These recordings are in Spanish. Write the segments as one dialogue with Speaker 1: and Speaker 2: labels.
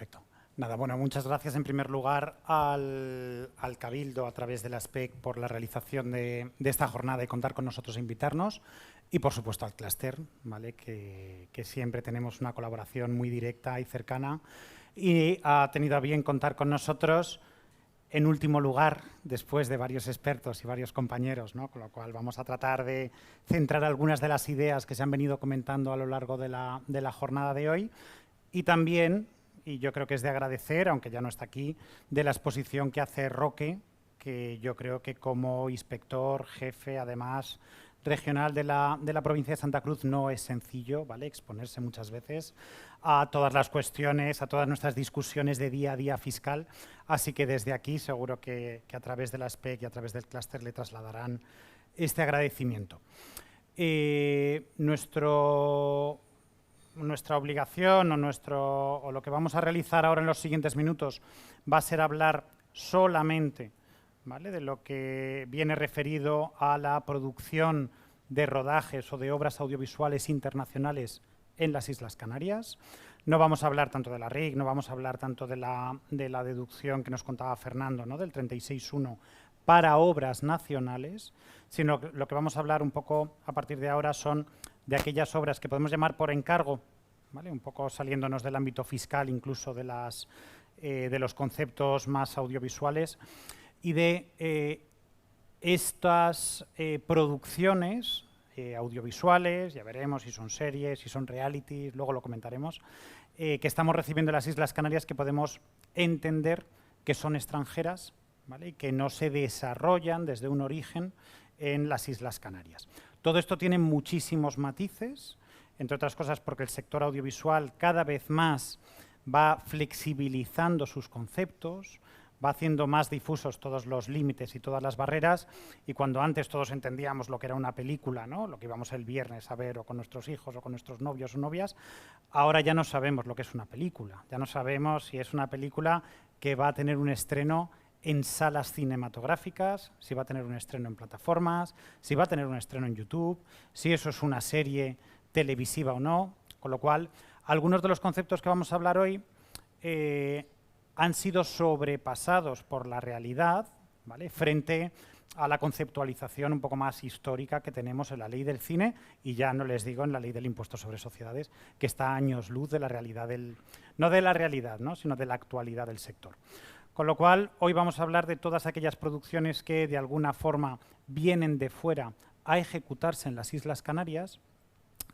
Speaker 1: Perfecto. Nada, bueno, muchas gracias en primer lugar al Cabildo a través de la SPEC por la realización de esta jornada y contar con nosotros e invitarnos. Y por supuesto al Clúster, ¿vale? que siempre tenemos una colaboración muy directa y cercana y ha tenido a bien contar con nosotros. En último lugar, después de varios expertos y varios compañeros, ¿no? Con lo cual vamos a tratar de centrar algunas de las ideas que se han venido comentando a lo largo de la jornada de hoy. Y también, y yo creo que es de agradecer, aunque ya no está aquí, de la exposición que hace Roque, que yo creo que como inspector, jefe, además, regional de la provincia de Santa Cruz no es sencillo, ¿vale? Exponerse muchas veces a todas las cuestiones, a todas nuestras discusiones de día a día fiscal. Así que desde aquí seguro que a través de la SPEC y a través del clúster le trasladarán este agradecimiento. Nuestra obligación o lo que vamos a realizar ahora en los siguientes minutos va a ser hablar solamente, ¿vale?, de lo que viene referido a la producción de rodajes o de obras audiovisuales internacionales en las Islas Canarias. No vamos a hablar tanto de la RIC, no vamos a hablar tanto de la deducción que nos contaba Fernando, ¿no?, del 36.1 para obras nacionales, sino que lo que vamos a hablar un poco a partir de ahora son de aquellas obras que podemos llamar por encargo, ¿vale?, un poco saliéndonos del ámbito fiscal, incluso de los conceptos más audiovisuales, y de estas producciones audiovisuales, ya veremos si son series, si son realities, luego lo comentaremos, que estamos recibiendo en las Islas Canarias, que podemos entender que son extranjeras, ¿vale?, y que no se desarrollan desde un origen en las Islas Canarias. Todo esto tiene muchísimos matices, entre otras cosas porque el sector audiovisual cada vez más va flexibilizando sus conceptos, va haciendo más difusos todos los límites y todas las barreras, y cuando antes todos entendíamos lo que era una película, ¿no?, lo que íbamos el viernes a ver o con nuestros hijos o con nuestros novios o novias, ahora ya no sabemos lo que es una película, ya no sabemos si es una película que va a tener un estreno en salas cinematográficas, si va a tener un estreno en plataformas, si va a tener un estreno en YouTube, si eso es una serie televisiva o no, con lo cual algunos de los conceptos que vamos a hablar hoy han sido sobrepasados por la realidad, ¿vale?, frente a la conceptualización un poco más histórica que tenemos en la ley del cine, y ya no les digo en la ley del impuesto sobre sociedades, que está a años luz de la realidad no de la realidad, ¿no?, sino de la actualidad del sector. Con lo cual, hoy vamos a hablar de todas aquellas producciones que de alguna forma vienen de fuera a ejecutarse en las Islas Canarias.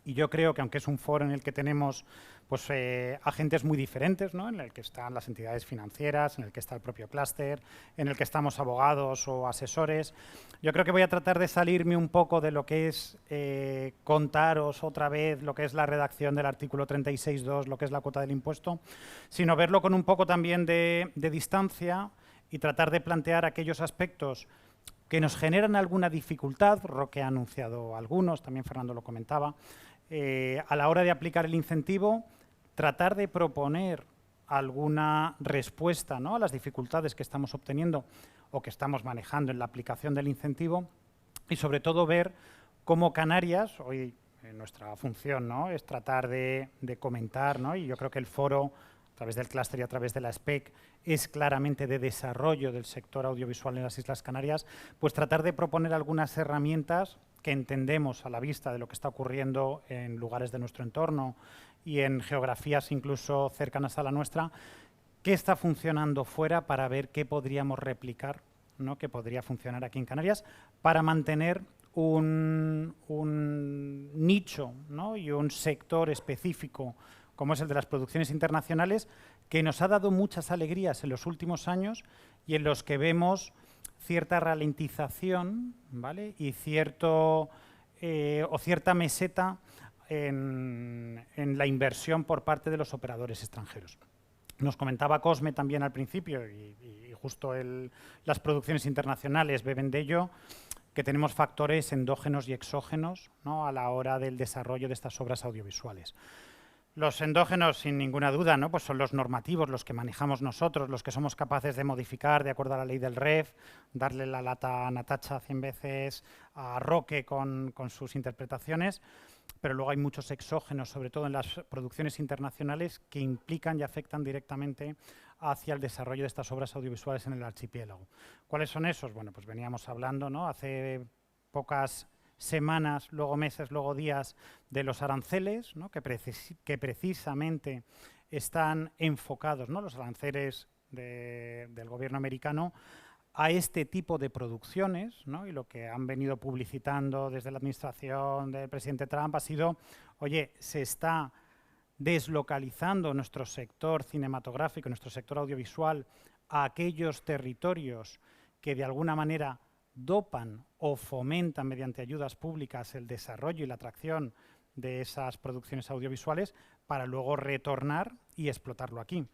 Speaker 1: Y yo creo que, aunque es un foro en el que tenemos pues, agentes muy diferentes, ¿no?, en el que están las entidades financieras, en el que está el propio clúster, en el que estamos abogados o asesores, yo creo que voy a tratar de salirme un poco de lo que es contaros otra vez lo que es la redacción del artículo 36.2, lo que es la cuota del impuesto, sino verlo con un poco también de distancia y tratar de plantear aquellos aspectos que nos generan alguna dificultad. Roque ha anunciado algunos, también Fernando lo comentaba, a la hora de aplicar el incentivo, tratar de proponer alguna respuesta, ¿no?, a las dificultades que estamos obteniendo o que estamos manejando en la aplicación del incentivo, y sobre todo ver cómo Canarias, hoy nuestra función, ¿no?, es tratar de comentar, ¿no?, y yo creo que el foro a través del clúster y a través de la SPEC es claramente de desarrollo del sector audiovisual en las Islas Canarias, pues tratar de proponer algunas herramientas que entendemos a la vista de lo que está ocurriendo en lugares de nuestro entorno y en geografías incluso cercanas a la nuestra, qué está funcionando fuera para ver qué podríamos replicar, ¿no?, que podría funcionar aquí en Canarias para mantener un nicho, ¿no?, y un sector específico como es el de las producciones internacionales, que nos ha dado muchas alegrías en los últimos años y en los que vemos cierta ralentización, ¿vale?, y cierta meseta en la inversión por parte de los operadores extranjeros. Nos comentaba Cosme también al principio, y justo las producciones internacionales beben de ello, que tenemos factores endógenos y exógenos, ¿no?, a la hora del desarrollo de estas obras audiovisuales. Los endógenos, sin ninguna duda, ¿no?, pues son los normativos, los que manejamos nosotros, los que somos capaces de modificar de acuerdo a la ley del REF, darle la lata a Natacha 100 veces, a Roque con sus interpretaciones. pero luego hay muchos exógenos, sobre todo en las producciones internacionales, que implican y afectan directamente hacia el desarrollo de estas obras audiovisuales en el archipiélago. ¿Cuáles son esos? Bueno, pues veníamos hablando, ¿no?, hace pocas semanas, luego meses, luego días, de los aranceles, ¿no?, que precisamente están enfocados, ¿no?, los aranceles del gobierno americano a este tipo de producciones, ¿no? Y lo que han venido publicitando desde la administración del presidente Trump ha sido, oye, se está deslocalizando nuestro sector cinematográfico, nuestro sector audiovisual, a aquellos territorios que de alguna manera dopan o fomentan mediante ayudas públicas el desarrollo y la atracción de esas producciones audiovisuales para luego retornar y explotarlo aquí.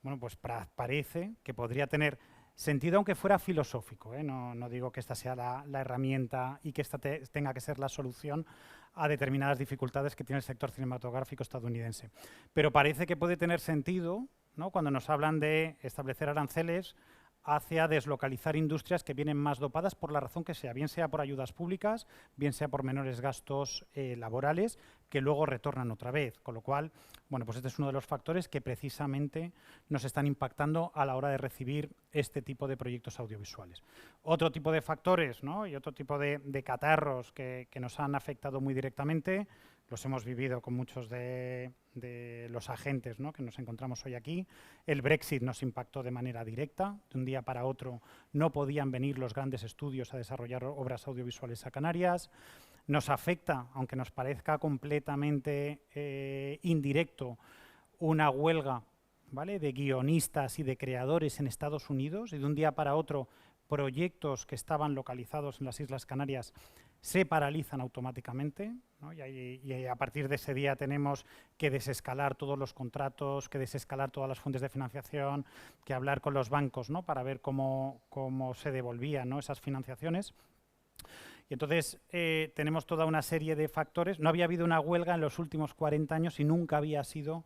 Speaker 1: Bueno, pues parece que podría tener sentido, aunque fuera filosófico, ¿eh? No digo que esta sea la herramienta y que esta tenga que ser la solución a determinadas dificultades que tiene el sector cinematográfico estadounidense. Pero parece que puede tener sentido, ¿no?, cuando nos hablan de establecer aranceles hacia deslocalizar industrias que vienen más dopadas por la razón que sea, bien sea por ayudas públicas, bien sea por menores gastos laborales, que luego retornan otra vez. Con lo cual, bueno, pues este es uno de los factores que precisamente nos están impactando a la hora de recibir este tipo de proyectos audiovisuales. Otro tipo de factores, ¿no?, y otro tipo de catarros que nos han afectado muy directamente, los hemos vivido con muchos de los agentes, ¿no?, que nos encontramos hoy aquí. El Brexit nos impactó de manera directa. De un día para otro no podían venir los grandes estudios a desarrollar obras audiovisuales a Canarias. Nos afecta, aunque nos parezca completamente indirecto, una huelga, ¿vale?, de guionistas y de creadores en Estados Unidos, y de un día para otro proyectos que estaban localizados en las Islas Canarias se paralizan automáticamente, ¿no? Y a partir de ese día tenemos que desescalar todos los contratos, que desescalar todas las fuentes de financiación, que hablar con los bancos, ¿no?, para ver cómo se devolvían, ¿no?, esas financiaciones. Y entonces tenemos toda una serie de factores. No había habido una huelga en los últimos 40 años y nunca había sido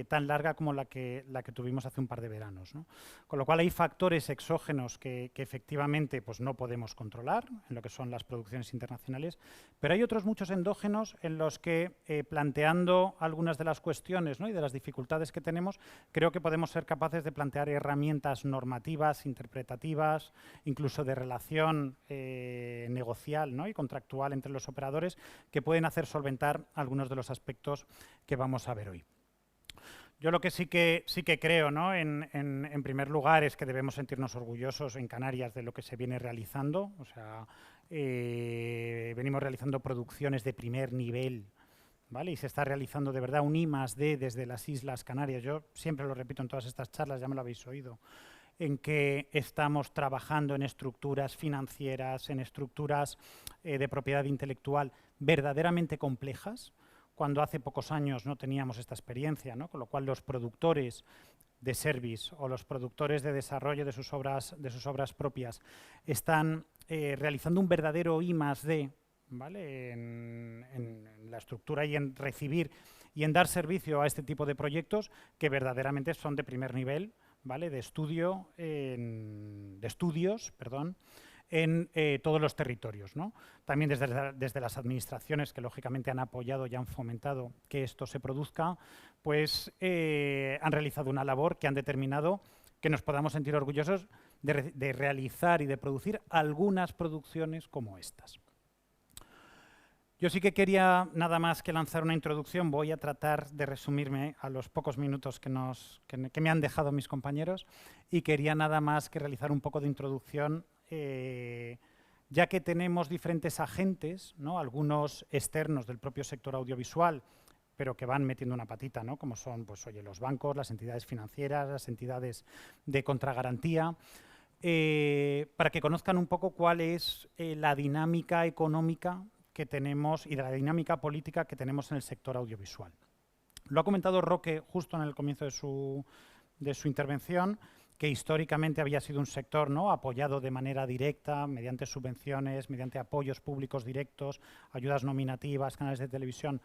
Speaker 1: tan larga como la que tuvimos hace un par de veranos, ¿no? Con lo cual hay factores exógenos que efectivamente pues, no podemos controlar en lo que son las producciones internacionales, pero hay otros muchos endógenos en los que, planteando algunas de las cuestiones, ¿no?, y de las dificultades que tenemos, creo que podemos ser capaces de plantear herramientas normativas, interpretativas, incluso de relación negocial, ¿no?, y contractual entre los operadores, que pueden hacer solventar algunos de los aspectos que vamos a ver hoy. Yo lo que sí que creo, ¿no?, en primer lugar, es que debemos sentirnos orgullosos en Canarias de lo que se viene realizando. O sea, venimos realizando producciones de primer nivel, ¿vale? Y se está realizando de verdad un I+D desde las Islas Canarias. Yo siempre lo repito en todas estas charlas, ya me lo habéis oído, en que estamos trabajando en estructuras financieras, en estructuras de propiedad intelectual verdaderamente complejas, cuando hace pocos años no teníamos esta experiencia, ¿no? Con lo cual los productores de service o los productores de desarrollo de sus obras propias están realizando un verdadero I+D, ¿vale?, en la estructura y en recibir y en dar servicio a este tipo de proyectos que verdaderamente son de primer nivel, ¿vale?, de estudios, en todos los territorios, ¿no? También desde las administraciones que lógicamente han apoyado y han fomentado que esto se produzca, pues han realizado una labor que han determinado que nos podamos sentir orgullosos de realizar y de producir algunas producciones como estas. Yo sí que quería nada más que lanzar una introducción. Voy a tratar de resumirme a los pocos minutos que me han dejado mis compañeros, y quería nada más que realizar un poco de introducción, ya que tenemos diferentes agentes, ¿no?, algunos externos del propio sector audiovisual, pero que van metiendo una patita, ¿no?, como son, pues, oye, los bancos, las entidades financieras, las entidades de contragarantía, para que conozcan un poco cuál es la dinámica económica que tenemos y de la dinámica política que tenemos en el sector audiovisual. Lo ha comentado Roque justo en el comienzo de su intervención, que históricamente había sido un sector, ¿no?, apoyado de manera directa, mediante subvenciones, mediante apoyos públicos directos, ayudas nominativas, canales de televisión,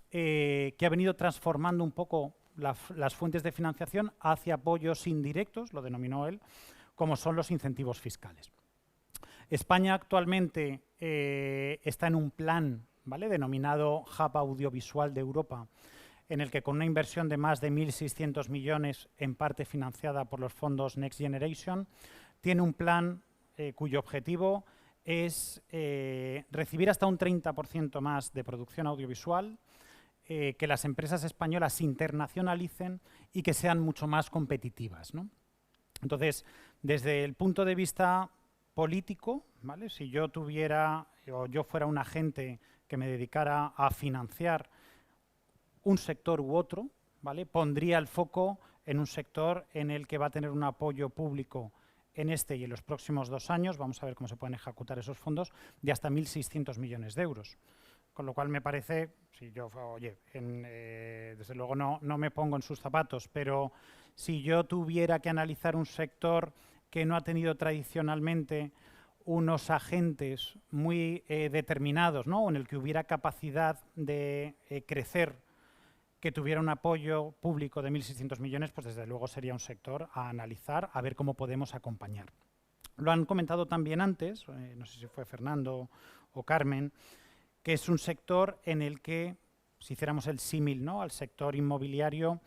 Speaker 1: que ha venido transformando un poco las fuentes de financiación hacia apoyos indirectos, lo denominó él, como son los incentivos fiscales. España actualmente está en un plan ¿vale? Denominado Hub Audiovisual de Europa, en el que con una inversión de más de 1.600 millones, en parte financiada por los fondos Next Generation, tiene un plan cuyo objetivo es recibir hasta un 30% más de producción audiovisual, que las empresas españolas se internacionalicen y que sean mucho más competitivas, ¿no? Entonces, desde el punto de vista político, ¿vale? Si yo tuviera o yo fuera un agente que me dedicara a financiar un sector u otro, ¿vale? Pondría el foco en un sector en el que va a tener un apoyo público en este y en los próximos 2 años, vamos a ver cómo se pueden ejecutar esos fondos, de hasta 1.600 millones de euros. Con lo cual me parece, si yo, oye, desde luego no me pongo en sus zapatos, pero si yo tuviera que analizar un sector que no ha tenido tradicionalmente unos agentes muy determinados, ¿no? En el que hubiera capacidad de crecer, que tuviera un apoyo público de 1.600 millones, pues desde luego sería un sector a analizar, a ver cómo podemos acompañar. Lo han comentado también antes, no sé si fue Fernando o Carmen, que es un sector en el que, si hiciéramos el símil, ¿no?, al sector inmobiliario,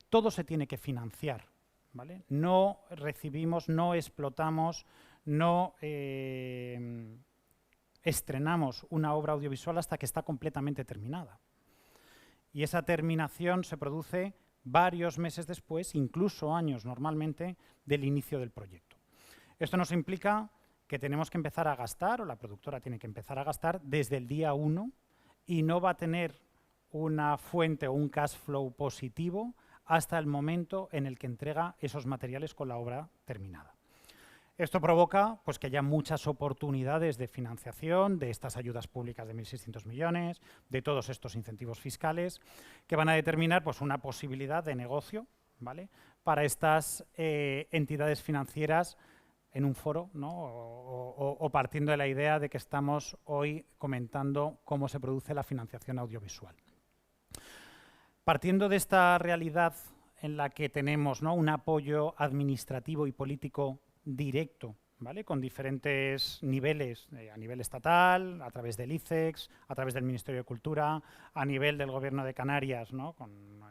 Speaker 1: todo se tiene que financiar, ¿vale? No recibimos, no explotamos, no estrenamos una obra audiovisual hasta que está completamente terminada. Y esa terminación se produce varios meses después, incluso años normalmente, del inicio del proyecto. Esto nos implica que tenemos que empezar a gastar, o la productora tiene que empezar a gastar desde el día 1 y no va a tener una fuente o un cash flow positivo hasta el momento en el que entrega esos materiales con la obra terminada. Esto provoca pues, que haya muchas oportunidades de financiación de estas ayudas públicas de 1.600 millones, de todos estos incentivos fiscales, que van a determinar pues, una posibilidad de negocio, ¿vale?, para estas entidades financieras en un foro, ¿no?, o partiendo de la idea de que estamos hoy comentando cómo se produce la financiación audiovisual. Partiendo de esta realidad en la que tenemos, ¿no?, un apoyo administrativo y político directo, ¿vale?, con diferentes niveles, a nivel estatal, a través del ICEX, a través del Ministerio de Cultura, a nivel del Gobierno de Canarias, ¿no?, con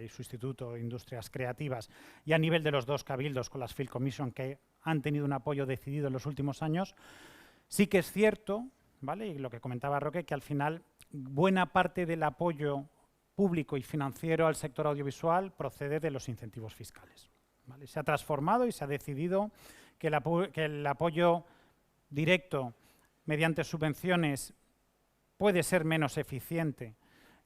Speaker 1: su Instituto de Industrias Creativas, y a nivel de los 2 cabildos con las Film Commission, que han tenido un apoyo decidido en los últimos años. Sí que es cierto, ¿vale?, y lo que comentaba Roque, que al final buena parte del apoyo público y financiero al sector audiovisual procede de los incentivos fiscales, ¿vale? Se ha transformado y se ha decidido que el apoyo directo mediante subvenciones puede ser menos eficiente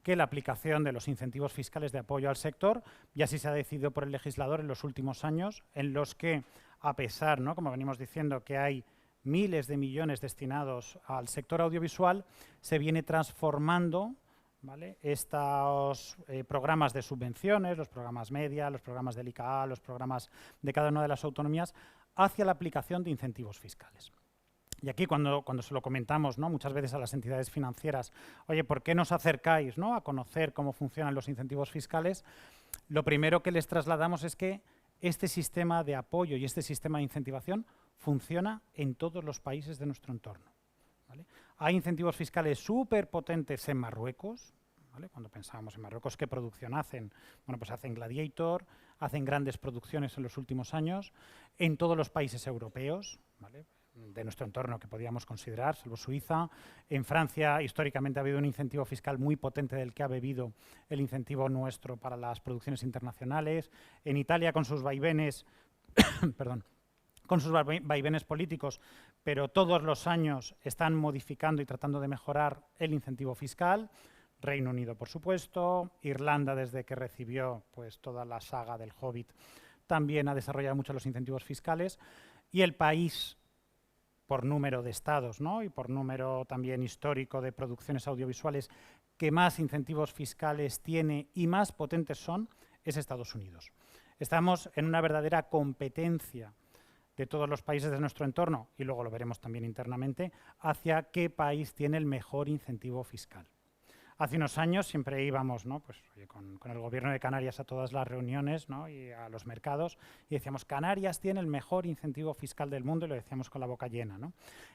Speaker 1: que la aplicación de los incentivos fiscales de apoyo al sector, y así se ha decidido por el legislador en los últimos años, en los que, a pesar, ¿no?, como venimos diciendo, que hay miles de millones destinados al sector audiovisual, se viene transformando, ¿vale?, estos programas de subvenciones, los programas media, los programas del ICA, los programas de cada una de las autonomías, hacia la aplicación de incentivos fiscales. Y aquí cuando se lo comentamos, ¿no?, muchas veces a las entidades financieras, oye, ¿por qué nos acercáis, ¿no?, a conocer cómo funcionan los incentivos fiscales? Lo primero que les trasladamos es que este sistema de apoyo y este sistema de incentivación funciona en todos los países de nuestro entorno, ¿vale? Hay incentivos fiscales súper potentes en Marruecos, ¿vale? Cuando pensábamos en Marruecos, ¿qué producción hacen? Bueno, pues hacen Gladiator, hacen grandes producciones en los últimos años, en todos los países europeos, ¿vale?, de nuestro entorno que podíamos considerar, salvo Suiza. En Francia, históricamente, ha habido un incentivo fiscal muy potente del que ha bebido el incentivo nuestro para las producciones internacionales. En Italia, con sus vaivenes, perdón, con sus vaivenes políticos, pero todos los años están modificando y tratando de mejorar el incentivo fiscal. Reino Unido, por supuesto. Irlanda, desde que recibió pues, toda la saga del Hobbit, también ha desarrollado mucho los incentivos fiscales. Y el país, por número de estados, ¿no?, y por número también histórico de producciones audiovisuales, que más incentivos fiscales tiene y más potentes son, es Estados Unidos. Estamos en una verdadera competencia de todos los países de nuestro entorno, y luego lo veremos también internamente, hacia qué país tiene el mejor incentivo fiscal. Hace unos años siempre íbamos, ¿no?, pues, oye, con el Gobierno de Canarias a todas las reuniones, ¿no?, y a los mercados, y decíamos, Canarias tiene el mejor incentivo fiscal del mundo, y lo decíamos con la boca llena, ¿no?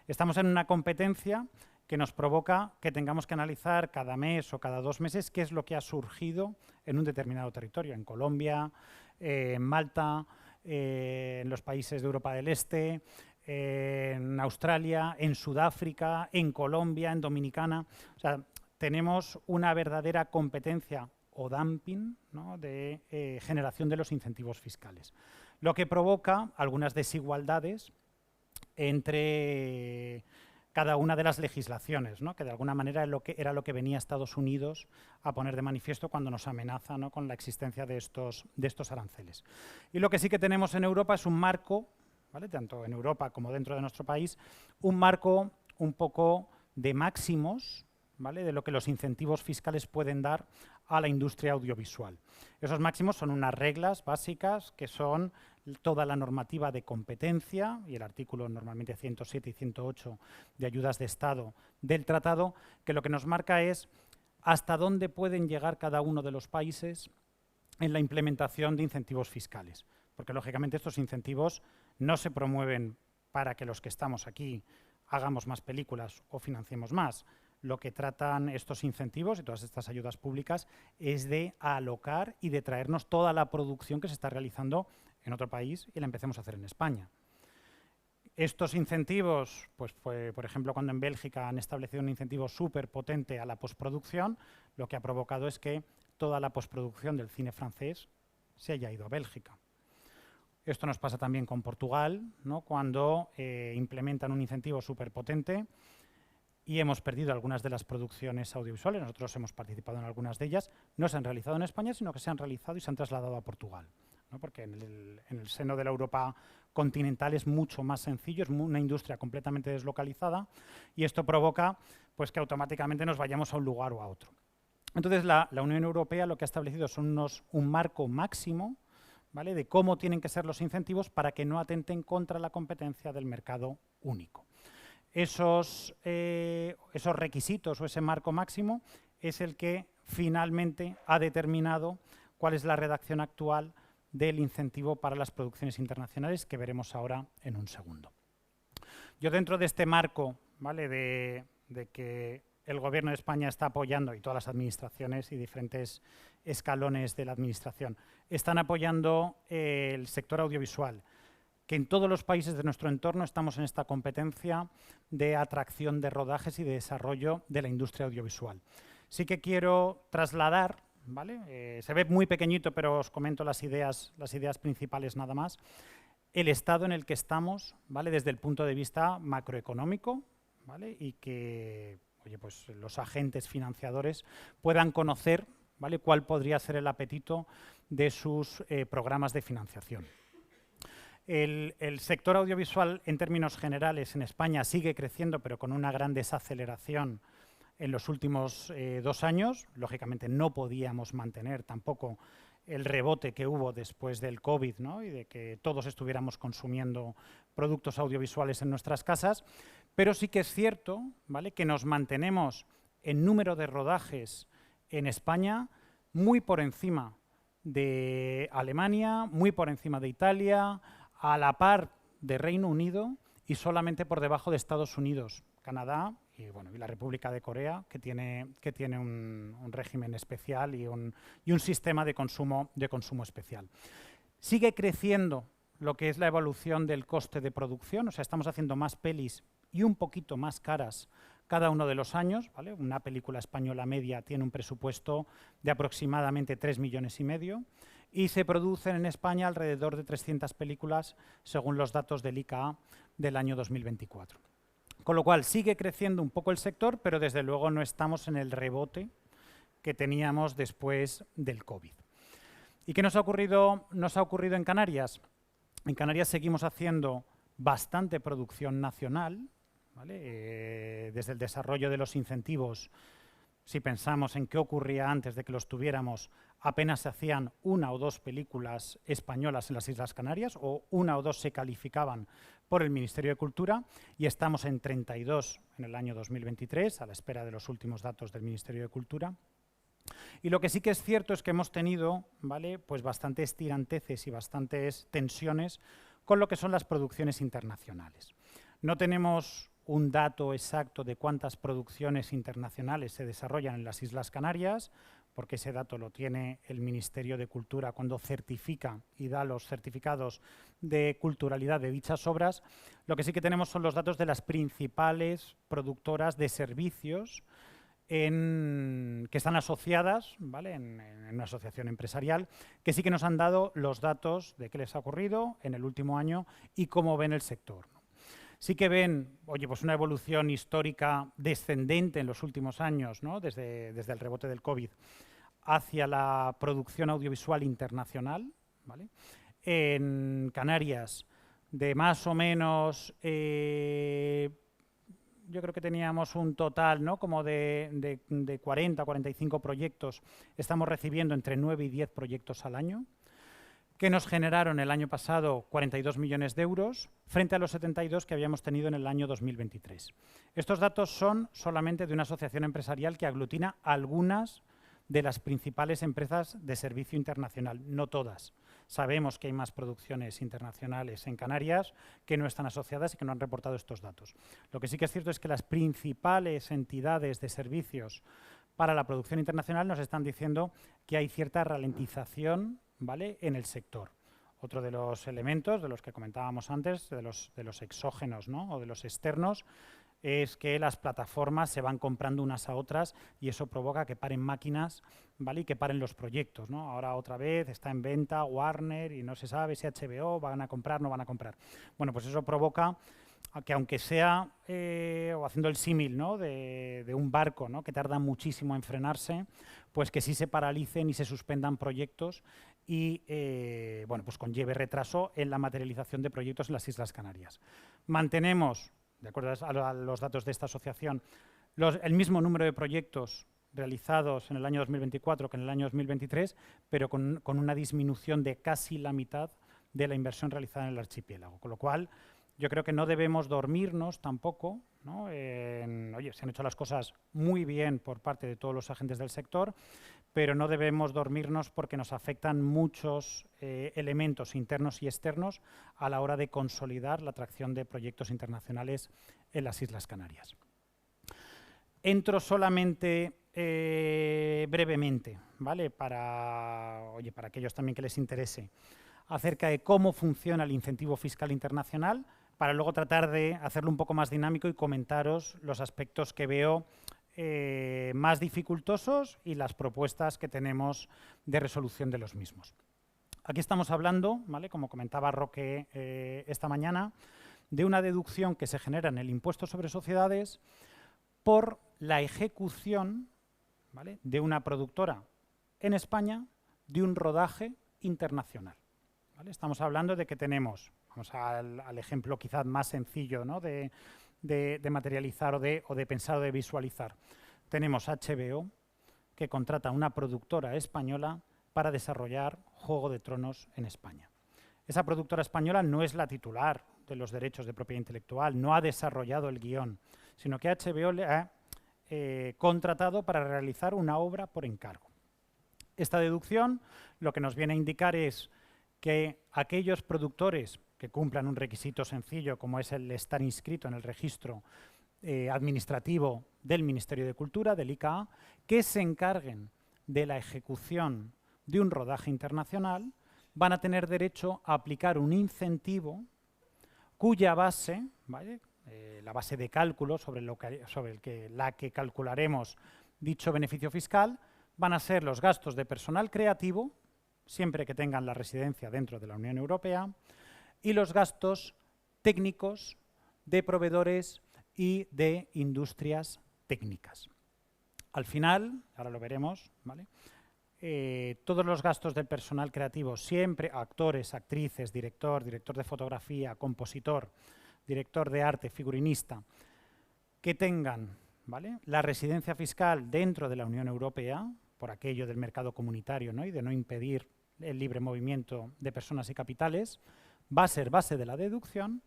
Speaker 1: Estamos en una competencia que nos provoca que tengamos que analizar cada mes o cada 2 meses qué es lo que ha surgido en un determinado territorio, en Colombia, en Malta, en los países de Europa del Este, en Australia, en Sudáfrica, en Colombia, en Dominicana. O sea, tenemos una verdadera competencia o dumping, ¿no?, de generación de los incentivos fiscales, lo que provoca algunas desigualdades entre cada una de las legislaciones, ¿no?, que de alguna manera era lo que venía Estados Unidos a poner de manifiesto cuando nos amenaza, ¿no?, con la existencia de estos aranceles. Y lo que sí que tenemos en Europa es un marco, ¿vale?, tanto en Europa como dentro de nuestro país, un marco un poco de máximos, ¿vale?, de lo que los incentivos fiscales pueden dar a la industria audiovisual. Esos máximos son unas reglas básicas que son toda la normativa de competencia y el artículo normalmente 107 y 108 de ayudas de Estado del tratado, que lo que nos marca es hasta dónde pueden llegar cada uno de los países en la implementación de incentivos fiscales. Porque lógicamente estos incentivos no se promueven para que los que estamos aquí hagamos más películas o financiemos más. Lo que tratan estos incentivos y todas estas ayudas públicas es de alocar y de traernos toda la producción que se está realizando en otro país y la empecemos a hacer en España. Estos incentivos, pues por ejemplo, cuando en Bélgica han establecido un incentivo súper potente a la postproducción, lo que ha provocado es que toda la postproducción del cine francés se haya ido a Bélgica. Esto nos pasa también con Portugal, ¿no?, cuando implementan un incentivo súper potente y hemos perdido algunas de las producciones audiovisuales. Nosotros hemos participado en algunas de ellas. No se han realizado en España, sino que se han realizado y se han trasladado a Portugal, ¿no?, porque en el seno de la Europa continental es mucho más sencillo, es una industria completamente deslocalizada y esto provoca, pues, que automáticamente nos vayamos a un lugar o a otro. Entonces, la Unión Europea lo que ha establecido son un marco máximo, ¿vale?, de cómo tienen que ser los incentivos para que no atenten contra la competencia del mercado único. Esos requisitos o ese marco máximo es el que finalmente ha determinado cuál es la redacción actual del incentivo para las producciones internacionales, que veremos ahora en un segundo. Yo, dentro de este marco, ¿vale?, de que el Gobierno de España está apoyando, y todas las administraciones y diferentes escalones de la administración están apoyando el sector audiovisual, que en todos los países de nuestro entorno estamos en esta competencia de atracción de rodajes y de desarrollo de la industria audiovisual. Sí que quiero trasladar, ¿vale?, se ve muy pequeñito, pero os comento las ideas principales nada más, el estado en el que estamos, ¿vale?, desde el punto de vista macroeconómico, ¿vale?, y que, oye, pues los agentes financiadores puedan conocer, ¿vale?, cuál podría ser el apetito de sus programas de financiación. El sector audiovisual, en términos generales, en España sigue creciendo, pero con una gran desaceleración en los últimos 2 años. Lógicamente no podíamos mantener tampoco el rebote que hubo después del COVID, ¿no?, y de que todos estuviéramos consumiendo productos audiovisuales en nuestras casas, pero sí que es cierto, ¿vale?, que nos mantenemos en número de rodajes en España muy por encima de Alemania, muy por encima de Italia, a la par de Reino Unido y solamente por debajo de Estados Unidos, Canadá y la República de Corea, que tiene un régimen especial y un sistema de consumo especial. Sigue creciendo lo que es la evolución del coste de producción, o sea, estamos haciendo más pelis y un poquito más caras cada uno de los años, ¿vale? Una película española media tiene un presupuesto de aproximadamente 3,5 millones y se producen en España alrededor de 300 películas según los datos del ICA del año 2024. Con lo cual sigue creciendo un poco el sector, pero desde luego no estamos en el rebote que teníamos después del COVID. ¿Y qué nos ha ocurrido en Canarias? En Canarias seguimos haciendo bastante producción nacional, ¿vale? Desde el desarrollo de los incentivos, si pensamos en qué ocurría antes de que los tuviéramos, apenas se hacían 1 o 2 películas españolas en las Islas Canarias, o 1 o 2 se calificaban por el Ministerio de Cultura, y estamos en 32 en el año 2023, a la espera de los últimos datos del Ministerio de Cultura. Y lo que sí que es cierto es que hemos tenido, ¿vale?, pues bastantes tiranteces y bastantes tensiones con lo que son las producciones internacionales. No tenemos un dato exacto de cuántas producciones internacionales se desarrollan en las Islas Canarias, porque ese dato lo tiene el Ministerio de Cultura cuando certifica y da los certificados de culturalidad de dichas obras. Lo que sí que tenemos son los datos de las principales productoras de servicios que están asociadas, ¿vale?, en una asociación empresarial, que sí que nos han dado los datos de qué les ha ocurrido en el último año y cómo ven el sector. Sí que ven, oye, pues una evolución histórica descendente en los últimos años, ¿no?, desde el rebote del COVID, hacia la producción audiovisual internacional, ¿vale? En Canarias, de más o menos, yo creo que teníamos un total, ¿no?, como de 40 o 45 proyectos. Estamos recibiendo entre 9 y 10 proyectos al año, que nos generaron el año pasado 42 millones de euros, frente a los 72 que habíamos tenido en el año 2023. Estos datos son solamente de una asociación empresarial que aglutina algunas de las principales empresas de servicio internacional, no todas. Sabemos que hay más producciones internacionales en Canarias que no están asociadas y que no han reportado estos datos. Lo que sí que es cierto es que las principales entidades de servicios para la producción internacional nos están diciendo que hay cierta ralentización, ¿vale?, en el sector. Otro de los elementos de los que comentábamos antes, de los exógenos, ¿no?, o de los externos, es que las plataformas se van comprando unas a otras y eso provoca que paren máquinas, ¿vale?, y que paren los proyectos, ¿no? Ahora otra vez está en venta Warner y no se sabe si HBO van a comprar, no van a comprar. Bueno, pues eso provoca que, aunque sea, o haciendo el símil, ¿no?, de un barco, ¿no?, que tarda muchísimo en frenarse, pues que sí se paralicen y se suspendan proyectos y bueno, pues conlleve retraso en la materialización de proyectos en las Islas Canarias. Mantenemos, de acuerdo a los datos de esta asociación, el mismo número de proyectos realizados en el año 2024 que en el año 2023, pero con una disminución de casi la mitad de la inversión realizada en el archipiélago. Con lo cual, yo creo que no debemos dormirnos tampoco, ¿no? Oye, se han hecho las cosas muy bien por parte de todos los agentes del sector, pero no debemos dormirnos porque nos afectan muchos elementos internos y externos a la hora de consolidar la atracción de proyectos internacionales en las Islas Canarias. Entro solamente brevemente, ¿vale?, para aquellos también que les interese, acerca de cómo funciona el incentivo fiscal internacional, para luego tratar de hacerlo un poco más dinámico y comentaros los aspectos que veo más dificultosos y las propuestas que tenemos de resolución de los mismos. Aquí estamos hablando, ¿vale?, como comentaba Roque esta mañana, de una deducción que se genera en el impuesto sobre sociedades por la ejecución, ¿vale?, de una productora en España de un rodaje internacional, ¿vale? Estamos hablando de que tenemos, vamos al ejemplo quizás más sencillo, ¿no?, de materializar o de pensar o de visualizar. Tenemos HBO, que contrata a una productora española para desarrollar Juego de Tronos en España. Esa productora española no es la titular de los derechos de propiedad intelectual, no ha desarrollado el guión, sino que HBO le ha contratado para realizar una obra por encargo. Esta deducción lo que nos viene a indicar es que aquellos productores que cumplan un requisito sencillo, como es el estar inscrito en el registro administrativo del Ministerio de Cultura, del ICA, que se encarguen de la ejecución de un rodaje internacional, van a tener derecho a aplicar un incentivo cuya base, ¿vale?, la base de cálculo sobre la que calcularemos dicho beneficio fiscal, van a ser los gastos de personal creativo, siempre que tengan la residencia dentro de la Unión Europea, y los gastos técnicos de proveedores y de industrias técnicas. Al final, ahora lo veremos, ¿vale?, todos los gastos del personal creativo, siempre actores, actrices, director de fotografía, compositor, director de arte, figurinista, que tengan, ¿vale?, la residencia fiscal dentro de la Unión Europea, por aquello del mercado comunitario, ¿no?, y de no impedir el libre movimiento de personas y capitales, va a ser base de la deducción,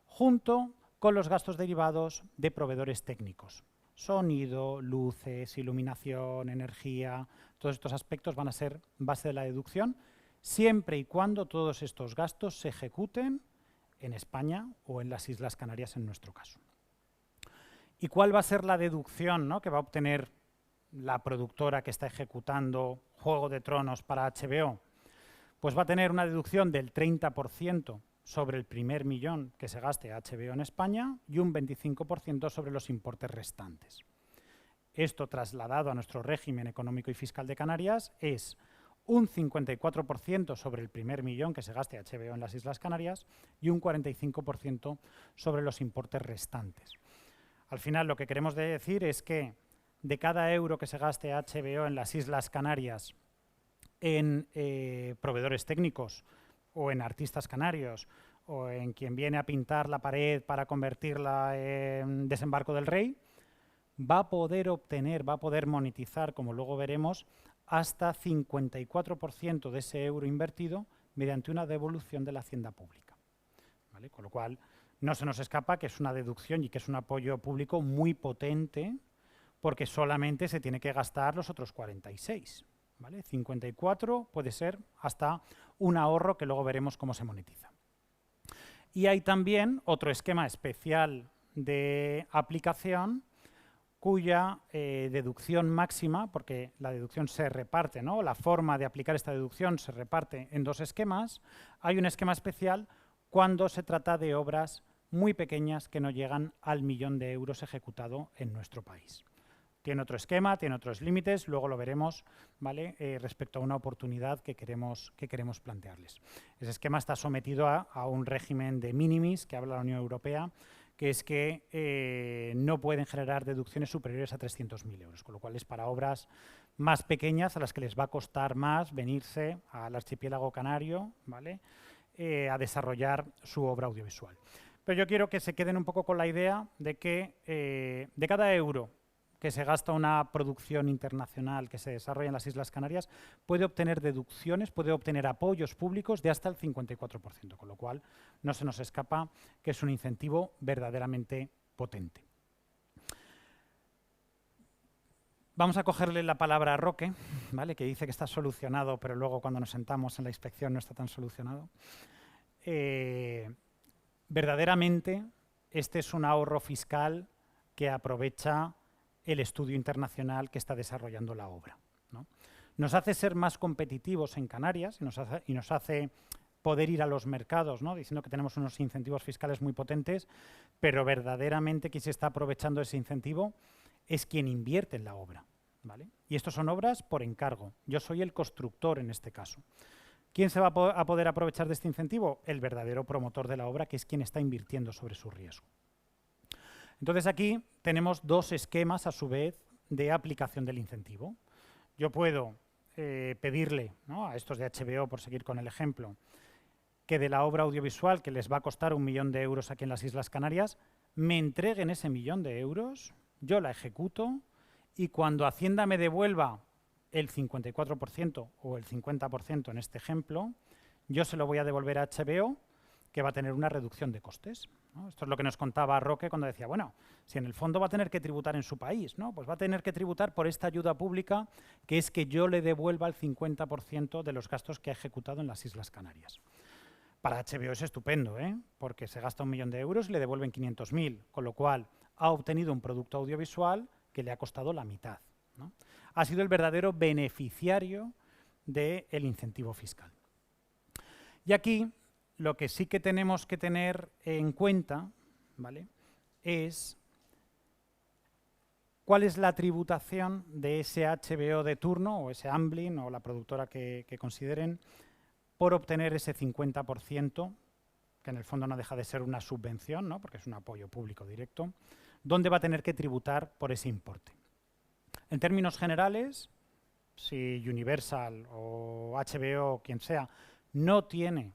Speaker 1: junto con los gastos derivados de proveedores técnicos. Sonido, luces, iluminación, energía, todos estos aspectos van a ser base de la deducción, siempre y cuando todos estos gastos se ejecuten en España o en las Islas Canarias en nuestro caso. ¿Y cuál va a ser la deducción, ¿no?, que va a obtener la productora que está ejecutando Juego de Tronos para HBO? Pues va a tener una deducción del 30% sobre el primer millón que se gaste HBO en España y un 25% sobre los importes restantes. Esto, trasladado a nuestro régimen económico y fiscal de Canarias, es un 54% sobre el primer millón que se gaste HBO en las Islas Canarias y un 45% sobre los importes restantes. Al final, lo que queremos decir es que de cada euro que se gaste HBO en las Islas Canarias en proveedores técnicos o en artistas canarios o en quien viene a pintar la pared para convertirla en Desembarco del Rey, va a poder obtener, va a poder monetizar, como luego veremos, hasta 54% de ese euro invertido mediante una devolución de la hacienda pública, ¿vale? Con lo cual, no se nos escapa que es una deducción y que es un apoyo público muy potente, porque solamente se tiene que gastar los otros 46, ¿vale? 54 puede ser hasta un ahorro que luego veremos cómo se monetiza. Y hay también otro esquema especial de aplicación cuya deducción máxima, porque la deducción se reparte, ¿no?, la forma de aplicar esta deducción se reparte en dos esquemas. Hay un esquema especial cuando se trata de obras muy pequeñas que no llegan al 1.000.000 de euros ejecutado en nuestro país. Tiene otro esquema, tiene otros límites, luego lo veremos, ¿vale?, respecto a una oportunidad que queremos plantearles. Ese esquema está sometido a un régimen de minimis que habla la Unión Europea, que es que no pueden generar deducciones superiores a 300.000 euros, con lo cual es para obras más pequeñas a las que les va a costar más venirse al archipiélago canario, ¿vale?, a desarrollar su obra audiovisual. Pero yo quiero que se queden un poco con la idea de que de cada euro que se gasta una producción internacional que se desarrolla en las Islas Canarias, puede obtener deducciones, puede obtener apoyos públicos de hasta el 54%, con lo cual no se nos escapa que es un incentivo verdaderamente potente. Vamos a cogerle la palabra a Roque, ¿vale?, que dice que está solucionado, pero luego cuando nos sentamos en la inspección no está tan solucionado. Verdaderamente, este es un ahorro fiscal que aprovecha el estudio internacional que está desarrollando la obra, ¿no? Nos hace ser más competitivos en Canarias y nos hace poder ir a los mercados, ¿no?, diciendo que tenemos unos incentivos fiscales muy potentes, pero verdaderamente quien se está aprovechando ese incentivo es quien invierte en la obra, ¿vale? Y estos son obras por encargo. Yo soy el constructor en este caso. ¿Quién se va a poder aprovechar de este incentivo? El verdadero promotor de la obra, que es quien está invirtiendo sobre su riesgo. Entonces aquí tenemos dos esquemas, a su vez, de aplicación del incentivo. Yo puedo pedirle, ¿no?, a estos de HBO, por seguir con el ejemplo, que de la obra audiovisual que les va a costar 1.000.000 de euros aquí en las Islas Canarias, me entreguen ese 1.000.000 de euros, yo la ejecuto y cuando Hacienda me devuelva el 54% o el 50% en este ejemplo, yo se lo voy a devolver a HBO, que va a tener una reducción de costes, ¿no? Esto es lo que nos contaba Roque cuando decía, bueno, si en el fondo va a tener que tributar en su país, ¿no?, pues va a tener que tributar por esta ayuda pública, que es que yo le devuelva el 50% de los gastos que ha ejecutado en las Islas Canarias. Para HBO es estupendo, porque se gasta 1.000.000 de euros y le devuelven 500.000, con lo cual ha obtenido un producto audiovisual que le ha costado la mitad, ¿no? Ha sido el verdadero beneficiario del incentivo fiscal. Y aquí lo que sí que tenemos que tener en cuenta, ¿vale?, es cuál es la tributación de ese HBO de turno o ese Amblin o la productora que consideren por obtener ese 50%, que en el fondo no deja de ser una subvención, ¿no?, porque es un apoyo público directo, ¿dónde va a tener que tributar por ese importe? En términos generales, si Universal o HBO o quien sea no tiene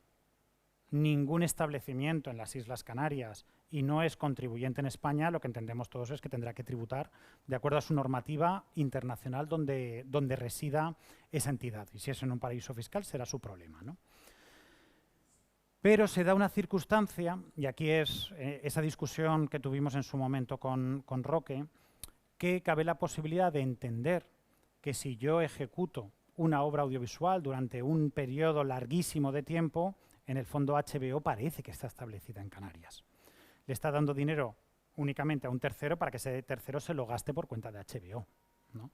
Speaker 1: ningún establecimiento en las Islas Canarias y no es contribuyente en España, lo que entendemos todos es que tendrá que tributar de acuerdo a su normativa internacional donde resida esa entidad. Y si es en un paraíso fiscal, será su problema, ¿no? Pero se da una circunstancia, y aquí es esa discusión que tuvimos en su momento con Roque, que cabe la posibilidad de entender que si yo ejecuto una obra audiovisual durante un periodo larguísimo de tiempo, en el fondo HBO parece que está establecida en Canarias. Le está dando dinero únicamente a un tercero para que ese tercero se lo gaste por cuenta de HBO, ¿no?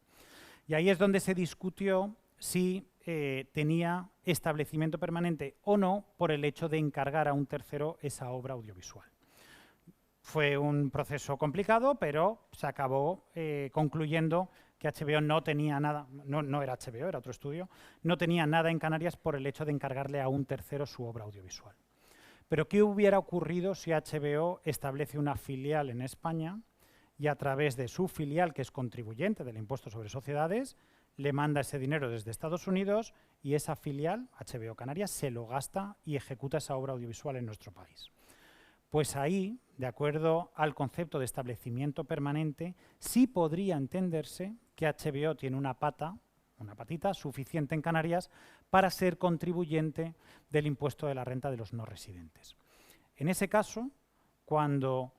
Speaker 1: Y ahí es donde se discutió si tenía establecimiento permanente o no por el hecho de encargar a un tercero esa obra audiovisual. Fue un proceso complicado, pero se acabó concluyendo que HBO no tenía nada, no era HBO, era otro estudio, no tenía nada en Canarias por el hecho de encargarle a un tercero su obra audiovisual. Pero ¿qué hubiera ocurrido si HBO establece una filial en España y a través de su filial, que es contribuyente del impuesto sobre sociedades, le manda ese dinero desde Estados Unidos y esa filial, HBO Canarias, se lo gasta y ejecuta esa obra audiovisual en nuestro país? Pues ahí, de acuerdo al concepto de establecimiento permanente, sí podría entenderse que HBO tiene una patita suficiente en Canarias para ser contribuyente del impuesto de la renta de los no residentes. En ese caso, cuando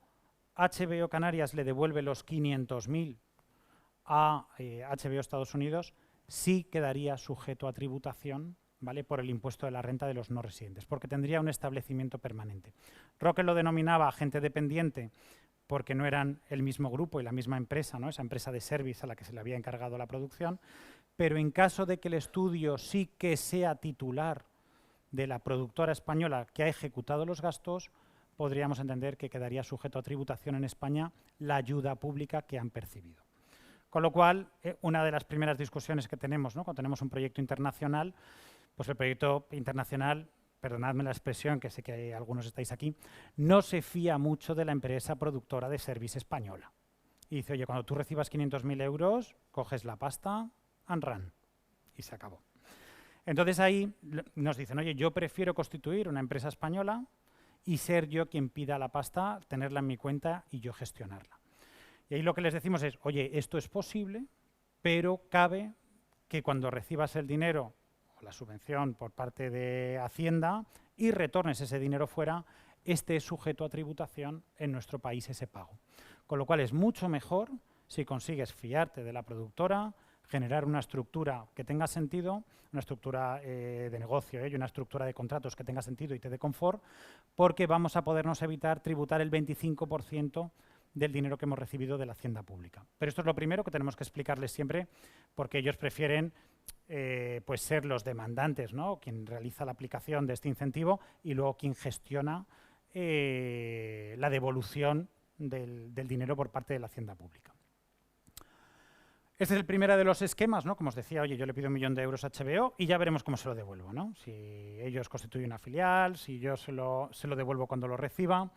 Speaker 1: HBO Canarias le devuelve los 500.000 a HBO Estados Unidos, sí quedaría sujeto a tributación, ¿vale?, por el impuesto de la renta de los no residentes, porque tendría un establecimiento permanente. Roque lo denominaba agente dependiente porque no eran el mismo grupo y la misma empresa, ¿no?, esa empresa de service a la que se le había encargado la producción, pero en caso de que el estudio sí que sea titular de la productora española que ha ejecutado los gastos, podríamos entender que quedaría sujeto a tributación en España la ayuda pública que han percibido. Con lo cual, una de las primeras discusiones que tenemos, ¿no?, cuando tenemos un proyecto internacional, pues el proyecto internacional, perdonadme la expresión, que sé que algunos estáis aquí, no se fía mucho de la empresa productora de service española. Y dice, oye, cuando tú recibas 500.000 euros, coges la pasta and run. Y se acabó. Entonces ahí nos dicen, oye, yo prefiero constituir una empresa española y ser yo quien pida la pasta, tenerla en mi cuenta y yo gestionarla. Y ahí lo que les decimos es, oye, esto es posible, pero cabe que cuando recibas el dinero o la subvención por parte de Hacienda y retornes ese dinero fuera, esté sujeto a tributación en nuestro país ese pago. Con lo cual es mucho mejor si consigues fiarte de la productora, generar una estructura que tenga sentido, una estructura de negocio y una estructura de contratos que tenga sentido y te dé confort, porque vamos a podernos evitar tributar el 25% del dinero que hemos recibido de la hacienda pública. Pero esto es lo primero que tenemos que explicarles siempre, porque ellos prefieren pues ser los demandantes, ¿no?, quien realiza la aplicación de este incentivo y luego quien gestiona la devolución del dinero por parte de la hacienda pública. Este es el primero de los esquemas, ¿no? Como os decía, oye, yo le pido 1 millón de euros a HBO y ya veremos cómo se lo devuelvo, ¿no? Si ellos constituyen una filial, si yo se lo devuelvo cuando lo reciba.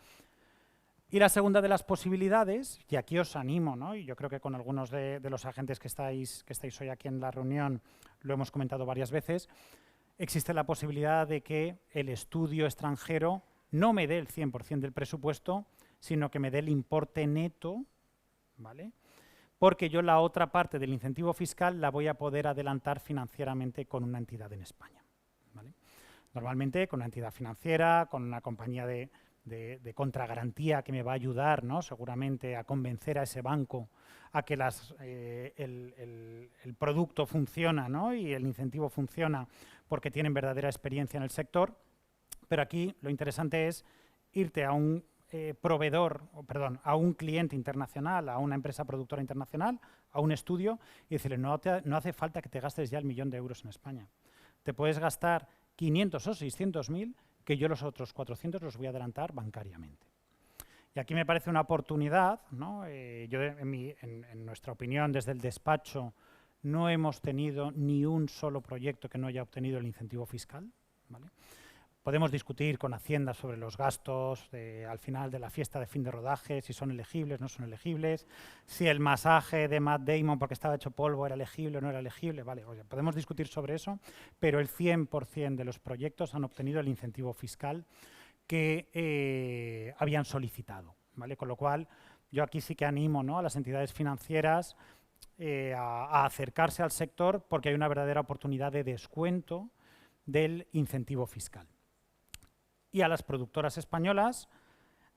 Speaker 1: Y la segunda de las posibilidades, y aquí os animo, ¿no?, y yo creo que con algunos de los agentes que estáis hoy aquí en la reunión lo hemos comentado varias veces, existe la posibilidad de que el estudio extranjero no me dé el 100% del presupuesto, sino que me dé el importe neto, ¿vale?, porque yo la otra parte del incentivo fiscal la voy a poder adelantar financieramente con una entidad en España, ¿vale? Normalmente con una entidad financiera, con una compañía de contragarantía que me va a ayudar, ¿no?, seguramente a convencer a ese banco a que el producto funciona, ¿no?, y el incentivo funciona porque tienen verdadera experiencia en el sector. Pero aquí lo interesante es irte a un a un cliente internacional, a una empresa productora internacional, a un estudio y decirle, no hace falta que te gastes ya el 1 millón de euros en España. Te puedes gastar 500 o 600.000, que yo los otros 400 los voy a adelantar bancariamente. Y aquí me parece una oportunidad, ¿no? Yo, en nuestra opinión, desde el despacho, no hemos tenido ni un solo proyecto que no haya obtenido el incentivo fiscal, ¿vale? Podemos discutir con Hacienda sobre los gastos al final de la fiesta de fin de rodaje, si son elegibles, no son elegibles, si el masaje de Matt Damon porque estaba hecho polvo era elegible o no era elegible, vale, oye, podemos discutir sobre eso, pero el 100% de los proyectos han obtenido el incentivo fiscal que habían solicitado, ¿vale? Con lo cual, yo aquí sí que animo, ¿no?, a las entidades financieras a acercarse al sector porque hay una verdadera oportunidad de descuento del incentivo fiscal. Y a las productoras españolas,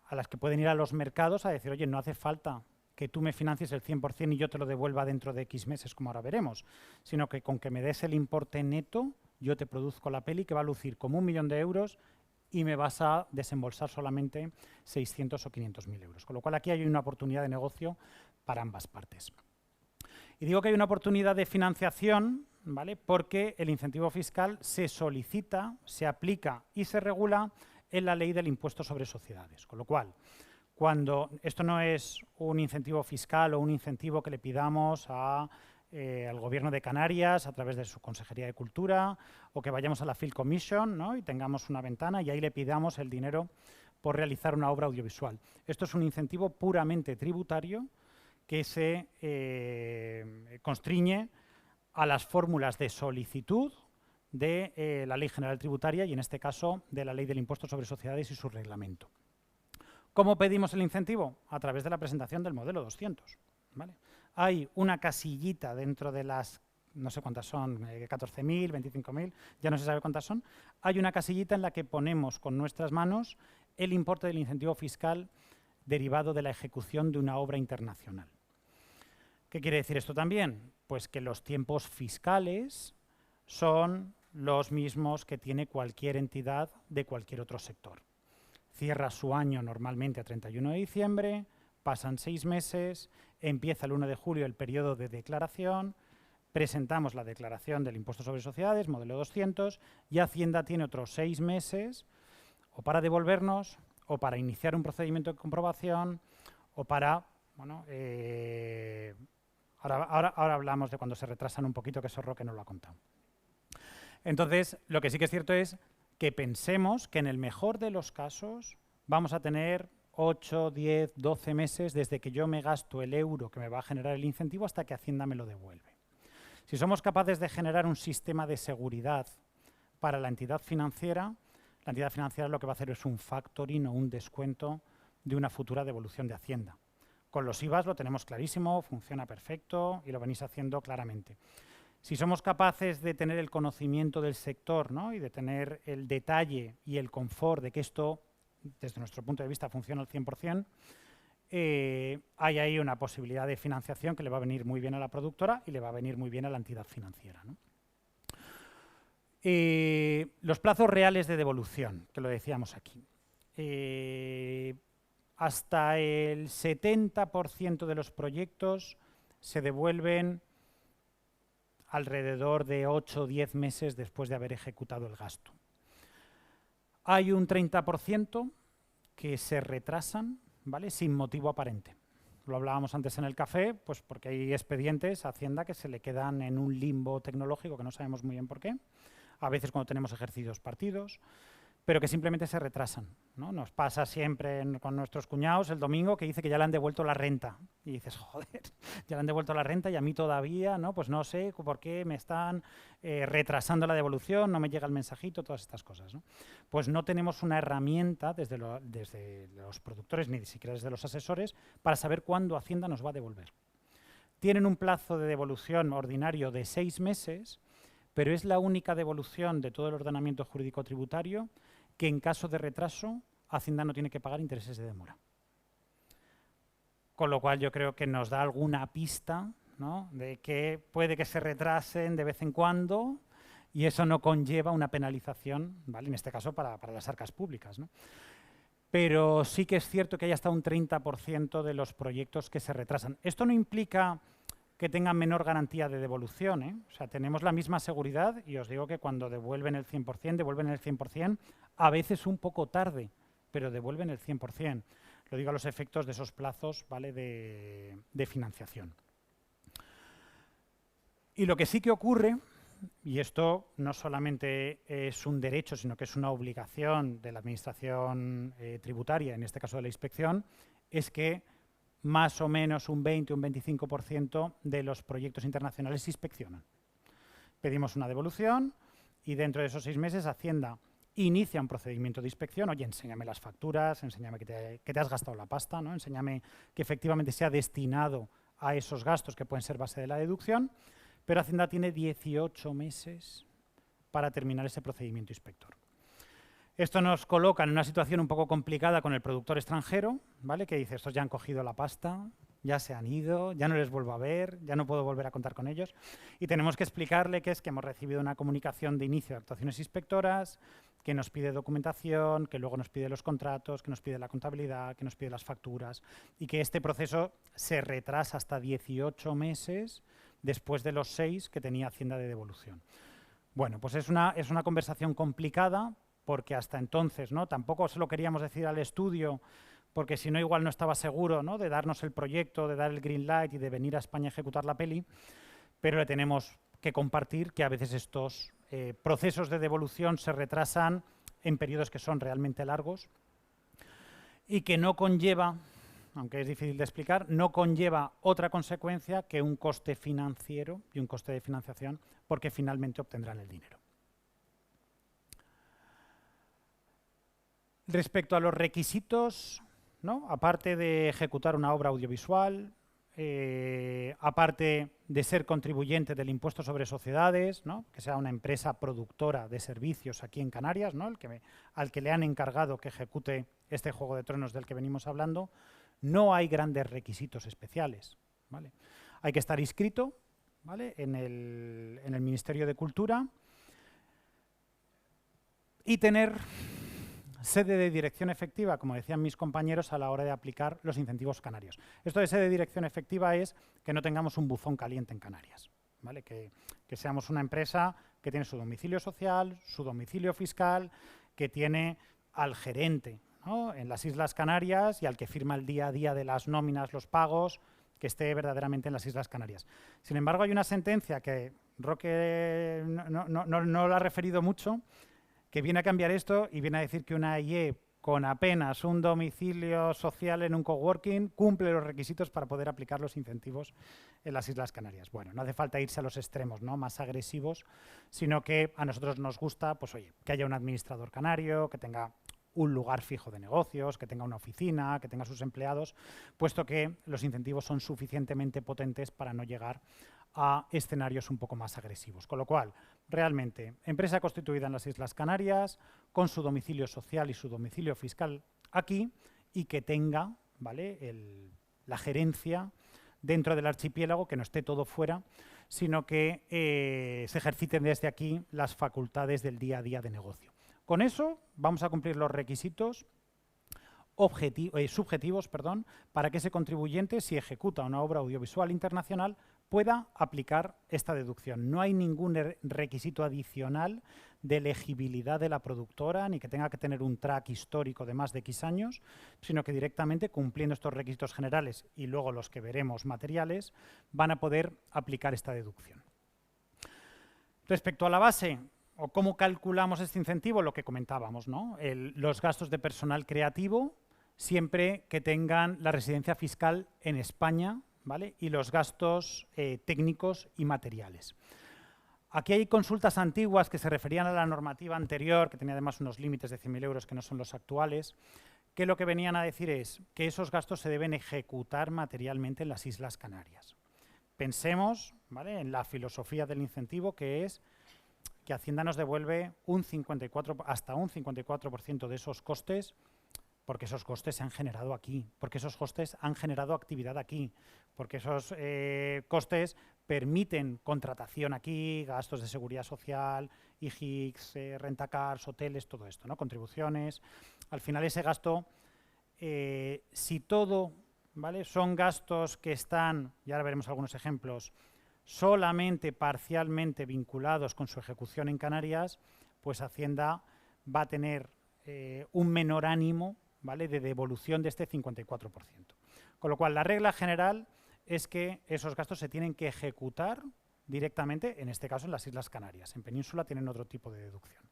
Speaker 1: a las que pueden ir a los mercados a decir, oye, no hace falta que tú me financies el 100% y yo te lo devuelva dentro de X meses, como ahora veremos, sino que con que me des el importe neto, yo te produzco la peli que va a lucir como 1 millón de euros y me vas a desembolsar solamente 600 o 500.000 euros. Con lo cual aquí hay una oportunidad de negocio para ambas partes. Y digo que hay una oportunidad de financiación, ¿vale? Porque el incentivo fiscal se solicita, se aplica y se regula en la ley del impuesto sobre sociedades. Con lo cual, cuando esto no es un incentivo fiscal o un incentivo que le pidamos al Gobierno de Canarias a través de su Consejería de Cultura, o que vayamos a la Field Commission, ¿no? Y tengamos una ventana y ahí le pidamos el dinero por realizar una obra audiovisual. Esto es un incentivo puramente tributario que se constriñe a las fórmulas de solicitud de la Ley General Tributaria y, en este caso, de la Ley del Impuesto sobre Sociedades y su reglamento. ¿Cómo pedimos el incentivo? A través de la presentación del modelo 200. ¿Vale? Hay una casillita dentro de las, no sé cuántas son, 14.000, 25.000, ya no se sabe cuántas son. Hay una casillita en la que ponemos con nuestras manos el importe del incentivo fiscal derivado de la ejecución de una obra internacional. ¿Qué quiere decir esto también? Pues que los tiempos fiscales son los mismos que tiene cualquier entidad de cualquier otro sector. Cierra su año normalmente a 31 de diciembre, pasan 6 meses, empieza el 1 de julio el periodo de declaración, presentamos la declaración del impuesto sobre sociedades, modelo 200, y Hacienda tiene otros 6 meses o para devolvernos, o para iniciar un procedimiento de comprobación, o para, bueno, ahora hablamos de cuando se retrasan un poquito, que eso Roque no lo ha contado. Entonces, lo que sí que es cierto es que pensemos que en el mejor de los casos vamos a tener 8, 10, 12 meses desde que yo me gasto el euro que me va a generar el incentivo hasta que Hacienda me lo devuelve. Si somos capaces de generar un sistema de seguridad para la entidad financiera lo que va a hacer es un factoring o un descuento de una futura devolución de Hacienda. Con los IVAs lo tenemos clarísimo, funciona perfecto y lo venís haciendo claramente. Si somos capaces de tener el conocimiento del sector, ¿no? Y de tener el detalle y el confort de que esto, desde nuestro punto de vista, funciona al 100%, hay ahí una posibilidad de financiación que le va a venir muy bien a la productora y le va a venir muy bien a la entidad financiera, ¿no? Los plazos reales de devolución, que lo decíamos aquí. Hasta el 70% de los proyectos se devuelven alrededor de 8 o 10 meses después de haber ejecutado el gasto. Hay un 30% que se retrasan, ¿vale? Sin motivo aparente. Lo hablábamos antes en el café, pues porque hay expedientes a Hacienda que se le quedan en un limbo tecnológico que no sabemos muy bien por qué. A veces cuando tenemos ejercicios partidos, pero que simplemente se retrasan, ¿no? Nos pasa siempre con nuestros cuñados el domingo que dice que ya le han devuelto la renta. Y dices, joder, ya le han devuelto la renta y a mí todavía, ¿no? Pues no sé por qué me están retrasando la devolución, no me llega el mensajito, todas estas cosas, ¿no? Pues no tenemos una herramienta desde los productores ni siquiera desde los asesores para saber cuándo Hacienda nos va a devolver. Tienen un plazo de devolución ordinario de 6 meses, pero es la única devolución de todo el ordenamiento jurídico tributario que en caso de retraso Hacienda no tiene que pagar intereses de demora. Con lo cual yo creo que nos da alguna pista, ¿no? De que puede que se retrasen de vez en cuando y eso no conlleva una penalización, ¿vale? En este caso para las arcas públicas, ¿no? Pero sí que es cierto que hay hasta un 30% de los proyectos que se retrasan. Esto no implica que tengan menor garantía de devolución, ¿eh? O sea, tenemos la misma seguridad y os digo que cuando devuelven el 100%, devuelven el 100%, a veces un poco tarde, pero devuelven el 100%. Lo digo a los efectos de esos plazos, ¿vale? de financiación. Y lo que sí que ocurre, y esto no solamente es un derecho, sino que es una obligación de la Administración tributaria, en este caso de la Inspección, es que más o menos un 20 o un 25% de los proyectos internacionales se inspeccionan. Pedimos una devolución y dentro de esos 6 meses Hacienda inicia un procedimiento de inspección. Oye, enséñame las facturas, enséñame que te has gastado la pasta, ¿no? Enséñame que efectivamente se ha destinado a esos gastos que pueden ser base de la deducción, pero Hacienda tiene 18 meses para terminar ese procedimiento inspector. Esto nos coloca en una situación un poco complicada con el productor extranjero, ¿vale? Que dice, estos ya han cogido la pasta, ya se han ido, ya no les vuelvo a ver, ya no puedo volver a contar con ellos. Y tenemos que explicarle que es que hemos recibido una comunicación de inicio de actuaciones inspectoras, que nos pide documentación, que luego nos pide los contratos, que nos pide la contabilidad, que nos pide las facturas y que este proceso se retrasa hasta 18 meses después de los 6 que tenía Hacienda de devolución. Bueno, pues es una conversación complicada porque hasta entonces, ¿no? Tampoco se lo queríamos decir al estudio porque si no igual no estaba seguro, ¿no?, de darnos el proyecto, de dar el green light y de venir a España a ejecutar la peli, pero le tenemos que compartir que a veces estos procesos de devolución se retrasan en periodos que son realmente largos y que no conlleva, aunque es difícil de explicar, no conlleva otra consecuencia que un coste financiero y un coste de financiación porque finalmente obtendrán el dinero. Respecto a los requisitos, ¿no?, aparte de ejecutar una obra audiovisual, aparte de ser contribuyente del impuesto sobre sociedades, ¿no?, que sea una empresa productora de servicios aquí en Canarias, ¿no?, al que le han encargado que ejecute este Juego de Tronos del que venimos hablando, no hay grandes requisitos especiales, ¿vale? Hay que estar inscrito, ¿vale?, en el Ministerio de Cultura y tener sede de dirección efectiva, como decían mis compañeros, a la hora de aplicar los incentivos canarios. Esto de sede de dirección efectiva es que no tengamos un buzón caliente en Canarias, ¿vale? Que seamos una empresa que tiene su domicilio social, su domicilio fiscal, que tiene al gerente, ¿no?, en las Islas Canarias y al que firma el día a día de las nóminas, los pagos, que esté verdaderamente en las Islas Canarias. Sin embargo, hay una sentencia que Roque no la ha referido mucho, que viene a cambiar esto y viene a decir que una IE con apenas un domicilio social en un coworking cumple los requisitos para poder aplicar los incentivos en las Islas Canarias. Bueno, no hace falta irse a los extremos, ¿no?, más agresivos, sino que a nosotros nos gusta, pues oye, que haya un administrador canario, que tenga un lugar fijo de negocios, que tenga una oficina, que tenga sus empleados, puesto que los incentivos son suficientemente potentes para no llegar a escenarios un poco más agresivos. Con lo cual, realmente, empresa constituida en las Islas Canarias, con su domicilio social y su domicilio fiscal aquí, y que tenga, ¿vale?, la gerencia dentro del archipiélago, que no esté todo fuera, sino que se ejerciten desde aquí las facultades del día a día de negocio. Con eso vamos a cumplir los requisitos subjetivos, para que ese contribuyente, si ejecuta una obra audiovisual internacional, pueda aplicar esta deducción. No hay ningún requisito adicional de elegibilidad de la productora, ni que tenga que tener un track histórico de más de X años, sino que directamente, cumpliendo estos requisitos generales y luego los que veremos materiales, van a poder aplicar esta deducción. Respecto a la base, o cómo calculamos este incentivo, lo que comentábamos, ¿no?, los gastos de personal creativo, siempre que tengan la residencia fiscal en España, ¿vale?, y los gastos técnicos y materiales. Aquí hay consultas antiguas que se referían a la normativa anterior, que tenía además unos límites de 100.000 euros que no son los actuales, que lo que venían a decir es que esos gastos se deben ejecutar materialmente en las Islas Canarias. Pensemos, ¿vale?, en la filosofía del incentivo, que es que Hacienda nos devuelve hasta un 54% de esos costes, porque esos costes se han generado aquí, porque esos costes han generado actividad aquí, porque esos costes permiten contratación aquí, gastos de seguridad social, IGICS, rentacars, hoteles, todo esto, ¿no?, contribuciones. Al final ese gasto, si todo, ¿vale?, son gastos que están, y ahora veremos algunos ejemplos, solamente parcialmente vinculados con su ejecución en Canarias, pues Hacienda va a tener un menor ánimo, ¿vale?, de devolución de este 54%. Con lo cual, la regla general es que esos gastos se tienen que ejecutar directamente, en este caso en las Islas Canarias. En Península tienen otro tipo de deducción.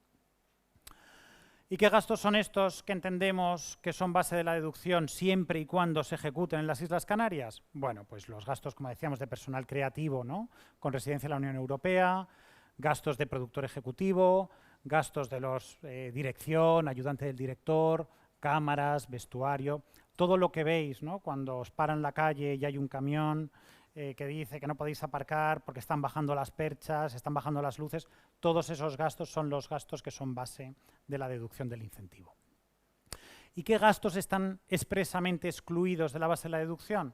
Speaker 1: ¿Y qué gastos son estos que entendemos que son base de la deducción siempre y cuando se ejecuten en las Islas Canarias? Bueno, pues los gastos, como decíamos, de personal creativo, ¿no?, con residencia en la Unión Europea, gastos de productor ejecutivo, gastos de los dirección, ayudante del director, cámaras, vestuario, todo lo que veis, ¿no?, cuando os paran en la calle y hay un camión que dice que no podéis aparcar porque están bajando las perchas, están bajando las luces, todos esos gastos son los gastos que son base de la deducción del incentivo. ¿Y qué gastos están expresamente excluidos de la base de la deducción?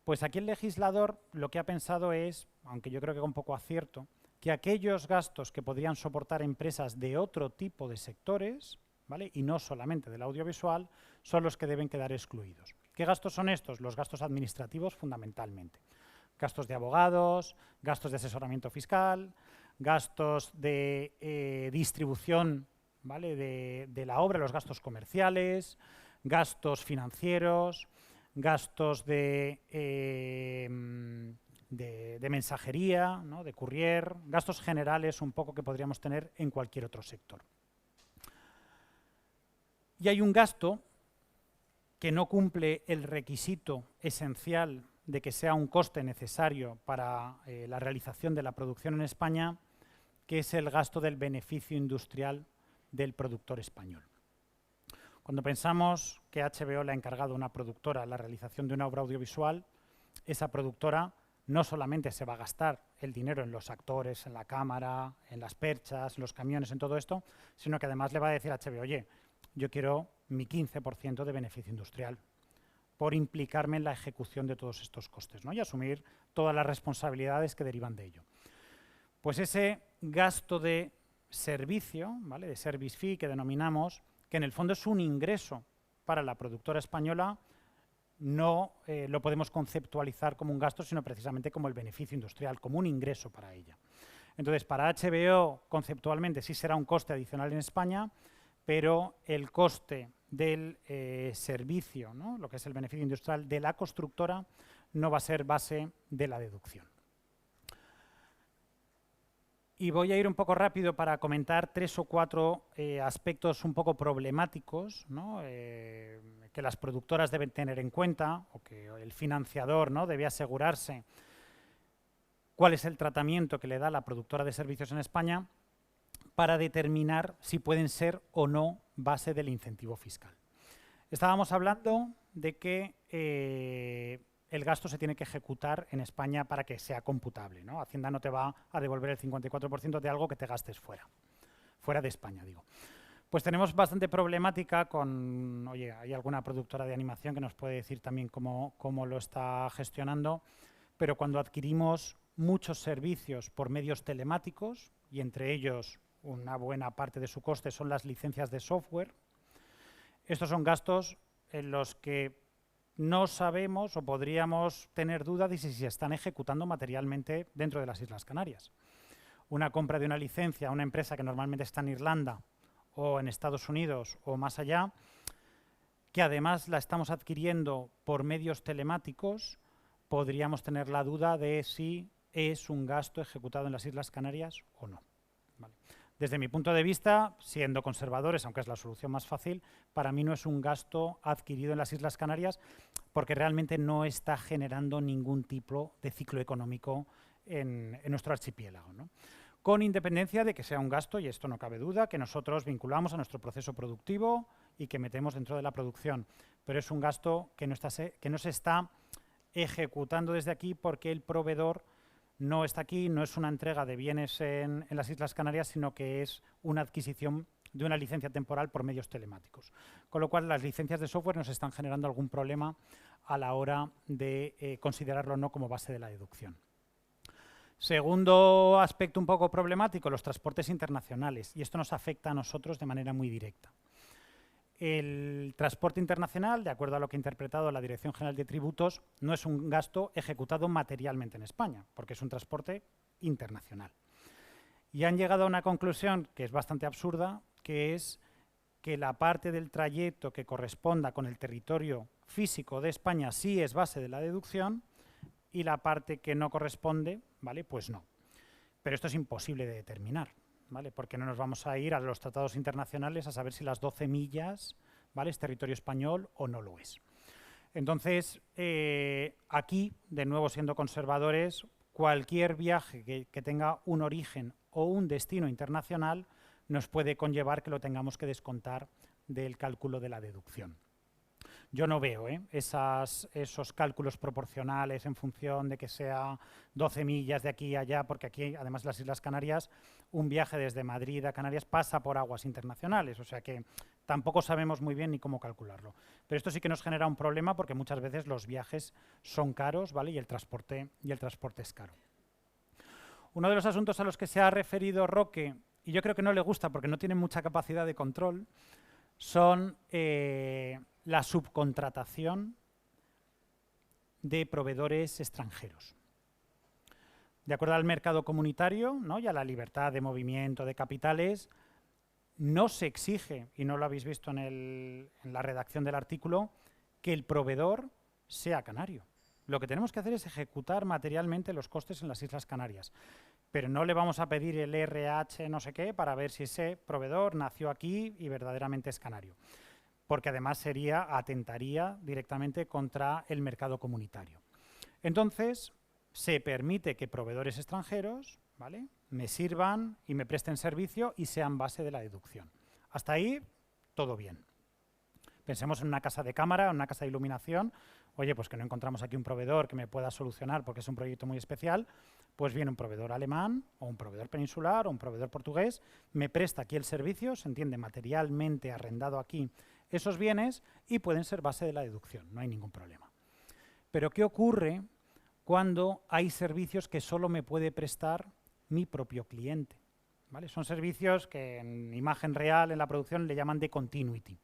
Speaker 1: Pues aquí el legislador lo que ha pensado es, aunque yo creo que con poco acierto, que aquellos gastos que podrían soportar empresas de otro tipo de sectores, ¿vale?, y no solamente del audiovisual, son los que deben quedar excluidos. ¿Qué gastos son estos? Los gastos administrativos, fundamentalmente. Gastos de abogados, gastos de asesoramiento fiscal, gastos de distribución, ¿vale?, de la obra, los gastos comerciales, gastos financieros, gastos de mensajería, ¿no?, de courier, gastos generales un poco que podríamos tener en cualquier otro sector. Y hay un gasto que no cumple el requisito esencial de que sea un coste necesario para la realización de la producción en España, que es el gasto del beneficio industrial del productor español. Cuando pensamos que HBO le ha encargado a una productora la realización de una obra audiovisual, esa productora no solamente se va a gastar el dinero en los actores, en la cámara, en las perchas, en los camiones, en todo esto, sino que además le va a decir a HBO, oye, yo quiero mi 15% de beneficio industrial por implicarme en la ejecución de todos estos costes, ¿no?, y asumir todas las responsabilidades que derivan de ello. Pues ese gasto de servicio, ¿vale?, de service fee que denominamos, que en el fondo es un ingreso para la productora española, no lo podemos conceptualizar como un gasto, sino precisamente como el beneficio industrial, como un ingreso para ella. Entonces, para HBO, conceptualmente, sí será un coste adicional en España, pero el coste del servicio, ¿no?, lo que es el beneficio industrial de la constructora, no va a ser base de la deducción. Y voy a ir un poco rápido para comentar 3 o 4 aspectos un poco problemáticos, ¿no?, que las productoras deben tener en cuenta, o que el financiador, ¿no?, debe asegurarse cuál es el tratamiento que le da la productora de servicios en España para determinar si pueden ser o no base del incentivo fiscal. Estábamos hablando de que el gasto se tiene que ejecutar en España para que sea computable, ¿no? Hacienda no te va a devolver el 54% de algo que te gastes fuera de España, digo. Pues tenemos bastante problemática con, oye, hay alguna productora de animación que nos puede decir también cómo lo está gestionando, pero cuando adquirimos muchos servicios por medios telemáticos, y entre ellos una buena parte de su coste son las licencias de software, estos son gastos en los que no sabemos o podríamos tener duda de si se están ejecutando materialmente dentro de las Islas Canarias. Una compra de una licencia a una empresa que normalmente está en Irlanda o en Estados Unidos o más allá, que además la estamos adquiriendo por medios telemáticos, podríamos tener la duda de si es un gasto ejecutado en las Islas Canarias o no. Vale. Desde mi punto de vista, siendo conservadores, aunque es la solución más fácil, para mí no es un gasto adquirido en las Islas Canarias porque realmente no está generando ningún tipo de ciclo económico en nuestro archipiélago, ¿no? Con independencia de que sea un gasto, y esto no cabe duda, que nosotros vinculamos a nuestro proceso productivo y que metemos dentro de la producción. Pero es un gasto que no se está ejecutando desde aquí porque el proveedor no está aquí, no es una entrega de bienes en las Islas Canarias, sino que es una adquisición de una licencia temporal por medios telemáticos. Con lo cual, las licencias de software nos están generando algún problema a la hora de considerarlo o no como base de la deducción. Segundo aspecto un poco problemático, los transportes internacionales. Y esto nos afecta a nosotros de manera muy directa. El transporte internacional, de acuerdo a lo que ha interpretado la Dirección General de Tributos, no es un gasto ejecutado materialmente en España, porque es un transporte internacional. Y han llegado a una conclusión que es bastante absurda, que es que la parte del trayecto que corresponda con el territorio físico de España sí es base de la deducción y la parte que no corresponde, ¿vale?, pues no. Pero esto es imposible de determinar, ¿vale?, porque no nos vamos a ir a los tratados internacionales a saber si las 12 millas, ¿vale?, es territorio español o no lo es. Entonces, aquí, de nuevo siendo conservadores, cualquier viaje que tenga un origen o un destino internacional nos puede conllevar que lo tengamos que descontar del cálculo de la deducción. Yo no veo esos cálculos proporcionales en función de que sea 12 millas de aquí a allá, porque aquí, además, las Islas Canarias, un viaje desde Madrid a Canarias pasa por aguas internacionales, o sea que tampoco sabemos muy bien ni cómo calcularlo. Pero esto sí que nos genera un problema porque muchas veces los viajes son caros, ¿vale?, y el transporte es caro. Uno de los asuntos a los que se ha referido Roque, y yo creo que no le gusta porque no tiene mucha capacidad de control, son la subcontratación de proveedores extranjeros. De acuerdo al mercado comunitario, ¿no?, y a la libertad de movimiento de capitales, no se exige, y no lo habéis visto en la redacción del artículo, que el proveedor sea canario. Lo que tenemos que hacer es ejecutar materialmente los costes en las Islas Canarias. Pero no le vamos a pedir el RH no sé qué para ver si ese proveedor nació aquí y verdaderamente es canario. Porque además atentaría directamente contra el mercado comunitario. Entonces, se permite que proveedores extranjeros, ¿vale?, me sirvan y me presten servicio y sean base de la deducción. Hasta ahí, todo bien. Pensemos en una casa de cámara, en una casa de iluminación. Oye, pues que no encontramos aquí un proveedor que me pueda solucionar porque es un proyecto muy especial, pues viene un proveedor alemán o un proveedor peninsular o un proveedor portugués, me presta aquí el servicio, se entiende materialmente arrendado aquí esos bienes y pueden ser base de la deducción, no hay ningún problema. Pero ¿qué ocurre cuando hay servicios que solo me puede prestar mi propio cliente? ¿Vale? Son servicios que en imagen real, en la producción, le llaman de continuity.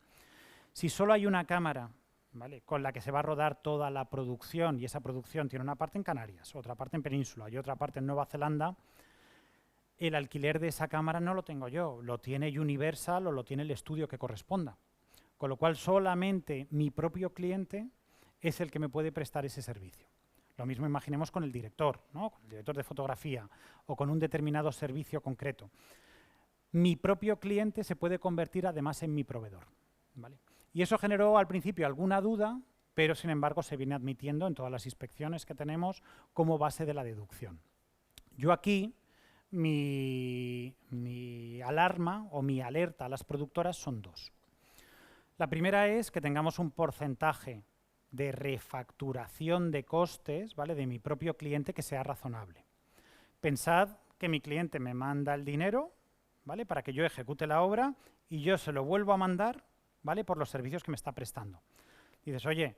Speaker 1: Si solo hay una cámara, ¿vale?, con la que se va a rodar toda la producción y esa producción tiene una parte en Canarias, otra parte en Península y otra parte en Nueva Zelanda, el alquiler de esa cámara no lo tengo yo, lo tiene Universal o lo tiene el estudio que corresponda. Con lo cual solamente mi propio cliente es el que me puede prestar ese servicio. Lo mismo imaginemos con el director, ¿no?, con el director de fotografía o con un determinado servicio concreto. Mi propio cliente se puede convertir además en mi proveedor, ¿vale? Y eso generó al principio alguna duda, pero sin embargo se viene admitiendo en todas las inspecciones que tenemos como base de la deducción. Yo aquí, mi alarma o mi alerta a las productoras son dos. La primera es que tengamos un porcentaje de refacturación de costes, ¿vale?, de mi propio cliente que sea razonable. Pensad que mi cliente me manda el dinero, ¿vale?, para que yo ejecute la obra y yo se lo vuelvo a mandar, ¿vale?, por los servicios que me está prestando. Dices, oye,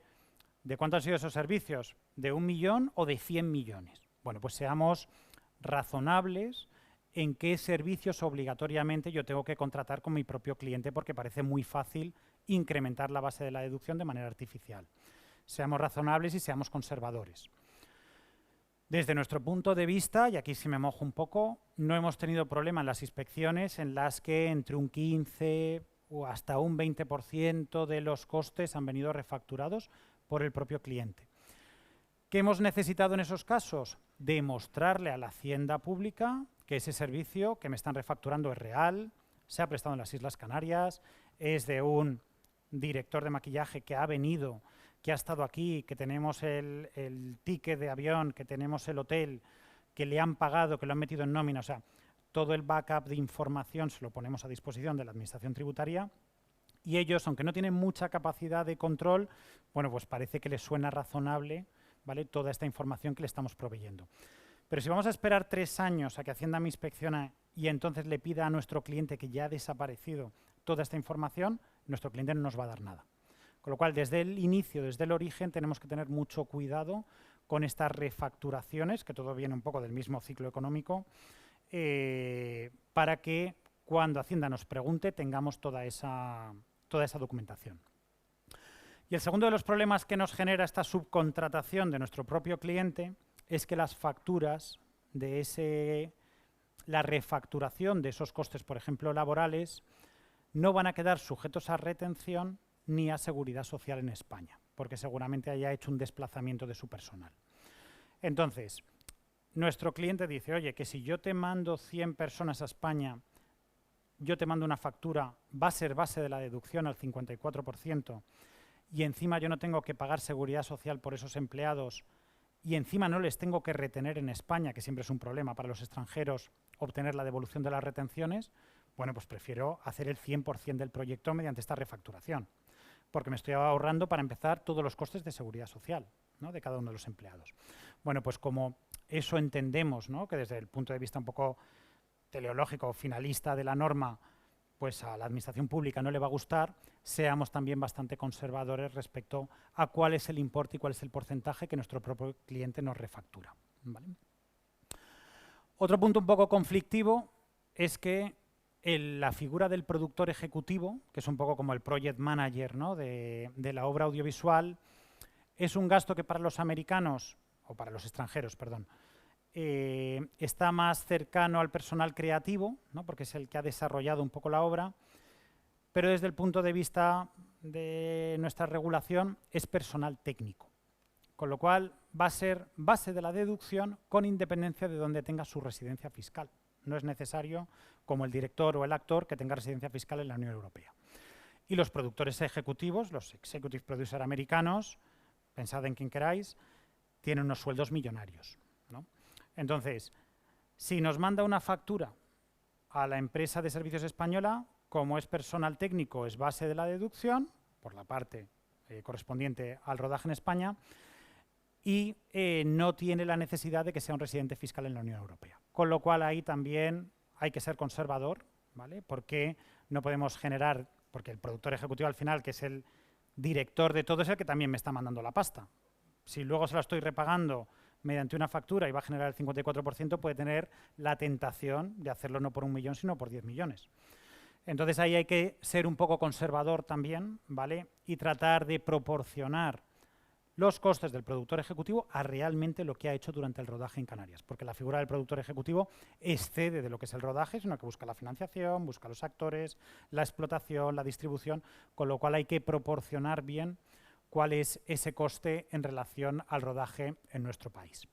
Speaker 1: ¿de cuánto han sido esos servicios? ¿De 1 millón o de 100 millones? Bueno, pues seamos razonables en qué servicios obligatoriamente yo tengo que contratar con mi propio cliente porque parece muy fácil incrementar la base de la deducción de manera artificial. Seamos razonables y seamos conservadores. Desde nuestro punto de vista, y aquí sí me mojo un poco, no hemos tenido problema en las inspecciones en las que entre un 15 o hasta un 20% de los costes han venido refacturados por el propio cliente. ¿Qué hemos necesitado en esos casos? Demostrarle a la Hacienda Pública que ese servicio que me están refacturando es real, se ha prestado en las Islas Canarias, es de un director de maquillaje que ha venido, que ha estado aquí, que tenemos el ticket de avión, que tenemos el hotel, que le han pagado, que lo han metido en nómina, o sea, todo el backup de información se lo ponemos a disposición de la Administración Tributaria y ellos, aunque no tienen mucha capacidad de control, bueno, pues parece que les suena razonable, ¿vale?, toda esta información que le estamos proveyendo. Pero si vamos a esperar 3 años a que Hacienda me inspeccione y entonces le pida a nuestro cliente que ya ha desaparecido toda esta información, nuestro cliente no nos va a dar nada. Con lo cual, desde el inicio, desde el origen, tenemos que tener mucho cuidado con estas refacturaciones, que todo viene un poco del mismo ciclo económico, para que cuando Hacienda nos pregunte tengamos toda esa documentación. Y el segundo de los problemas que nos genera esta subcontratación de nuestro propio cliente es que las facturas de la refacturación de esos costes, por ejemplo, laborales, no van a quedar sujetos a retención ni a seguridad social en España, porque seguramente haya hecho un desplazamiento de su personal. Entonces, nuestro cliente dice, oye, que si yo te mando 100 personas a España, yo te mando una factura, va a ser base de la deducción al 54%, y encima yo no tengo que pagar seguridad social por esos empleados, y encima no les tengo que retener en España, que siempre es un problema para los extranjeros obtener la devolución de las retenciones, bueno, pues prefiero hacer el 100% del proyecto mediante esta refacturación, porque me estoy ahorrando para empezar todos los costes de seguridad social, ¿no?, de cada uno de los empleados. Bueno, pues como eso entendemos, ¿no?, que desde el punto de vista un poco teleológico, finalista de la norma, pues a la administración pública no le va a gustar, seamos también bastante conservadores respecto a cuál es el importe y cuál es el porcentaje que nuestro propio cliente nos refactura, ¿vale? Otro punto un poco conflictivo es que la figura del productor ejecutivo, que es un poco como el project manager, ¿no?, de la obra audiovisual, es un gasto que para los americanos, o para los extranjeros, perdón, está más cercano al personal creativo, ¿no?, porque es el que ha desarrollado un poco la obra, pero desde el punto de vista de nuestra regulación es personal técnico, con lo cual va a ser base de la deducción con independencia de donde tenga su residencia fiscal. No es necesario, como el director o el actor, que tenga residencia fiscal en la Unión Europea. Y los productores ejecutivos, los executive producers americanos, pensad en quien queráis, tienen unos sueldos millonarios, ¿no? Entonces, si nos manda una factura a la empresa de servicios española, como es personal técnico, es base de la deducción, por la parte correspondiente al rodaje en España, y no tiene la necesidad de que sea un residente fiscal en la Unión Europea. Con lo cual ahí también hay que ser conservador, ¿vale? Porque no podemos generar, porque el productor ejecutivo al final, que es el director de todo, es el que también me está mandando la pasta. Si luego se la estoy repagando mediante una factura y va a generar el 54%, puede tener la tentación de hacerlo no por 1 millón, sino por 10 millones. Entonces ahí hay que ser un poco conservador también, ¿vale? Y tratar de proporcionar los costes del productor ejecutivo a realmente lo que ha hecho durante el rodaje en Canarias, porque la figura del productor ejecutivo excede de lo que es el rodaje, sino que busca la financiación, busca los actores, la explotación, la distribución, con lo cual hay que proporcionar bien cuál es ese coste en relación al rodaje en nuestro país.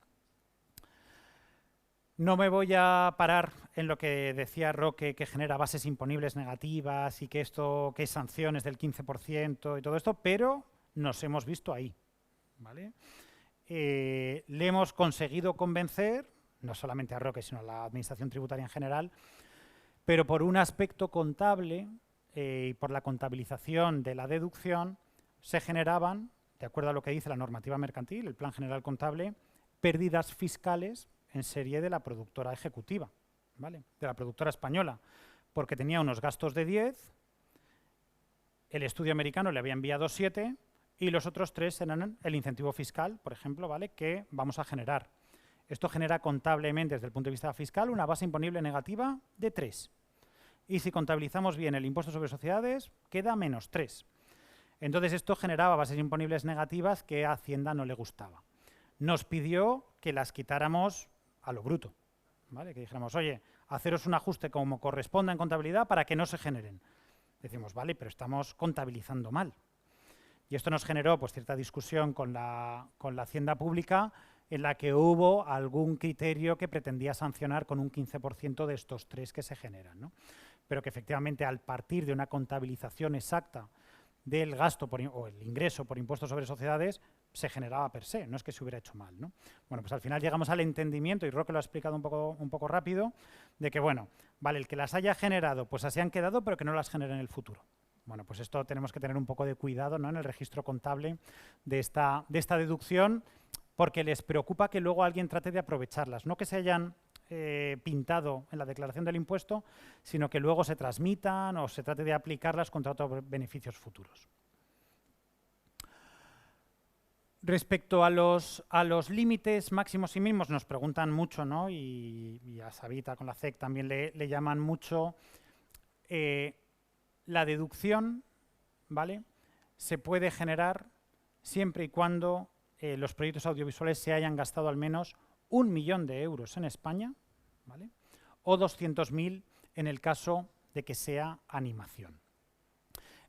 Speaker 1: No me voy a parar en lo que decía Roque, que genera bases imponibles negativas y que esto, que es sanciones del 15% y todo esto, pero nos hemos visto ahí, ¿vale? Le hemos conseguido convencer, no solamente a Roque, sino a la Administración Tributaria en general, pero por un aspecto contable y por la contabilización de la deducción, se generaban, de acuerdo a lo que dice la normativa mercantil, el Plan General Contable, pérdidas fiscales en serie de la productora ejecutiva, ¿vale?, de la productora española, porque tenía unos gastos de 10, el estudio americano le había enviado 7 y los otros 3 eran el incentivo fiscal, por ejemplo, ¿vale?, que vamos a generar. Esto genera contablemente, desde el punto de vista fiscal, una base imponible negativa de 3. Y si contabilizamos bien el impuesto sobre sociedades, queda menos 3. Entonces esto generaba bases imponibles negativas que a Hacienda no le gustaba. Nos pidió que las quitáramos a lo bruto, ¿vale?, que dijéramos, oye, haceros un ajuste como corresponda en contabilidad para que no se generen. Decimos, vale, pero estamos contabilizando mal. Y esto nos generó pues cierta discusión con la Hacienda Pública, en la que hubo algún criterio que pretendía sancionar con un 15% de estos 3 que se generan, ¿no? Pero que efectivamente al partir de una contabilización exacta del gasto o el ingreso por impuestos sobre sociedades, se generaba per se, no es que se hubiera hecho mal, ¿no? Bueno, pues al final llegamos al entendimiento, y Roque lo ha explicado un poco rápido, de que, bueno, vale, el que las haya generado, pues así han quedado, pero que no las genere en el futuro. Bueno, pues esto tenemos que tener un poco de cuidado, ¿no?, en el registro contable de esta deducción, porque les preocupa que luego alguien trate de aprovecharlas, no que se hayan pintado en la declaración del impuesto, sino que luego se transmitan o se trate de aplicarlas contra otros beneficios futuros. Respecto a los límites máximos y mínimos, nos preguntan mucho, ¿no?, y a Sabita con la CEC también le llaman mucho. La deducción, ¿vale?, se puede generar siempre y cuando los proyectos audiovisuales se hayan gastado al menos 1 millón de euros en España, ¿vale?, o 200.000 en el caso de que sea animación.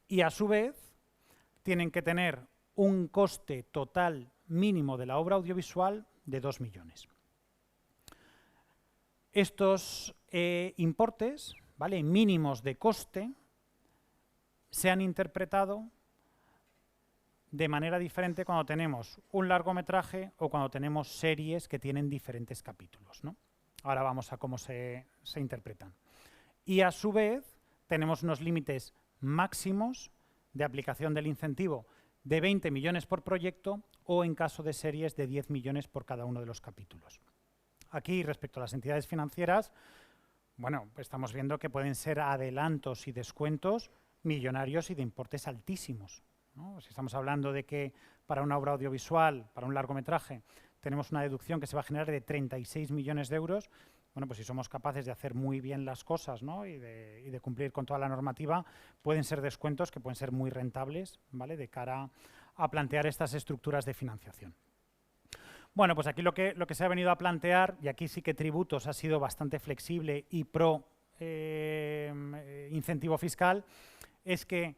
Speaker 1: Y a su vez tienen que tener un coste total mínimo de la obra audiovisual de 2 millones. Estos importes, ¿vale?, mínimos de coste, se han interpretado de manera diferente cuando tenemos un largometraje o cuando tenemos series que tienen diferentes capítulos, ¿no? Ahora vamos a cómo se interpretan. Y a su vez tenemos unos límites máximos de aplicación del incentivo de 20 millones por proyecto o, en caso de series, de 10 millones por cada uno de los capítulos. Aquí, respecto a las entidades financieras, bueno, estamos viendo que pueden ser adelantos y descuentos millonarios y de importes altísimos, ¿no? Si estamos hablando de que para una obra audiovisual, para un largometraje, tenemos una deducción que se va a generar de 36 millones de euros, bueno, pues si somos capaces de hacer muy bien las cosas, ¿no? y de cumplir con toda la normativa, pueden ser descuentos que pueden ser muy rentables, ¿vale? De cara a plantear estas estructuras de financiación. Bueno, pues aquí lo que se ha venido a plantear, y aquí sí que Tributos ha sido bastante flexible y pro incentivo fiscal, es que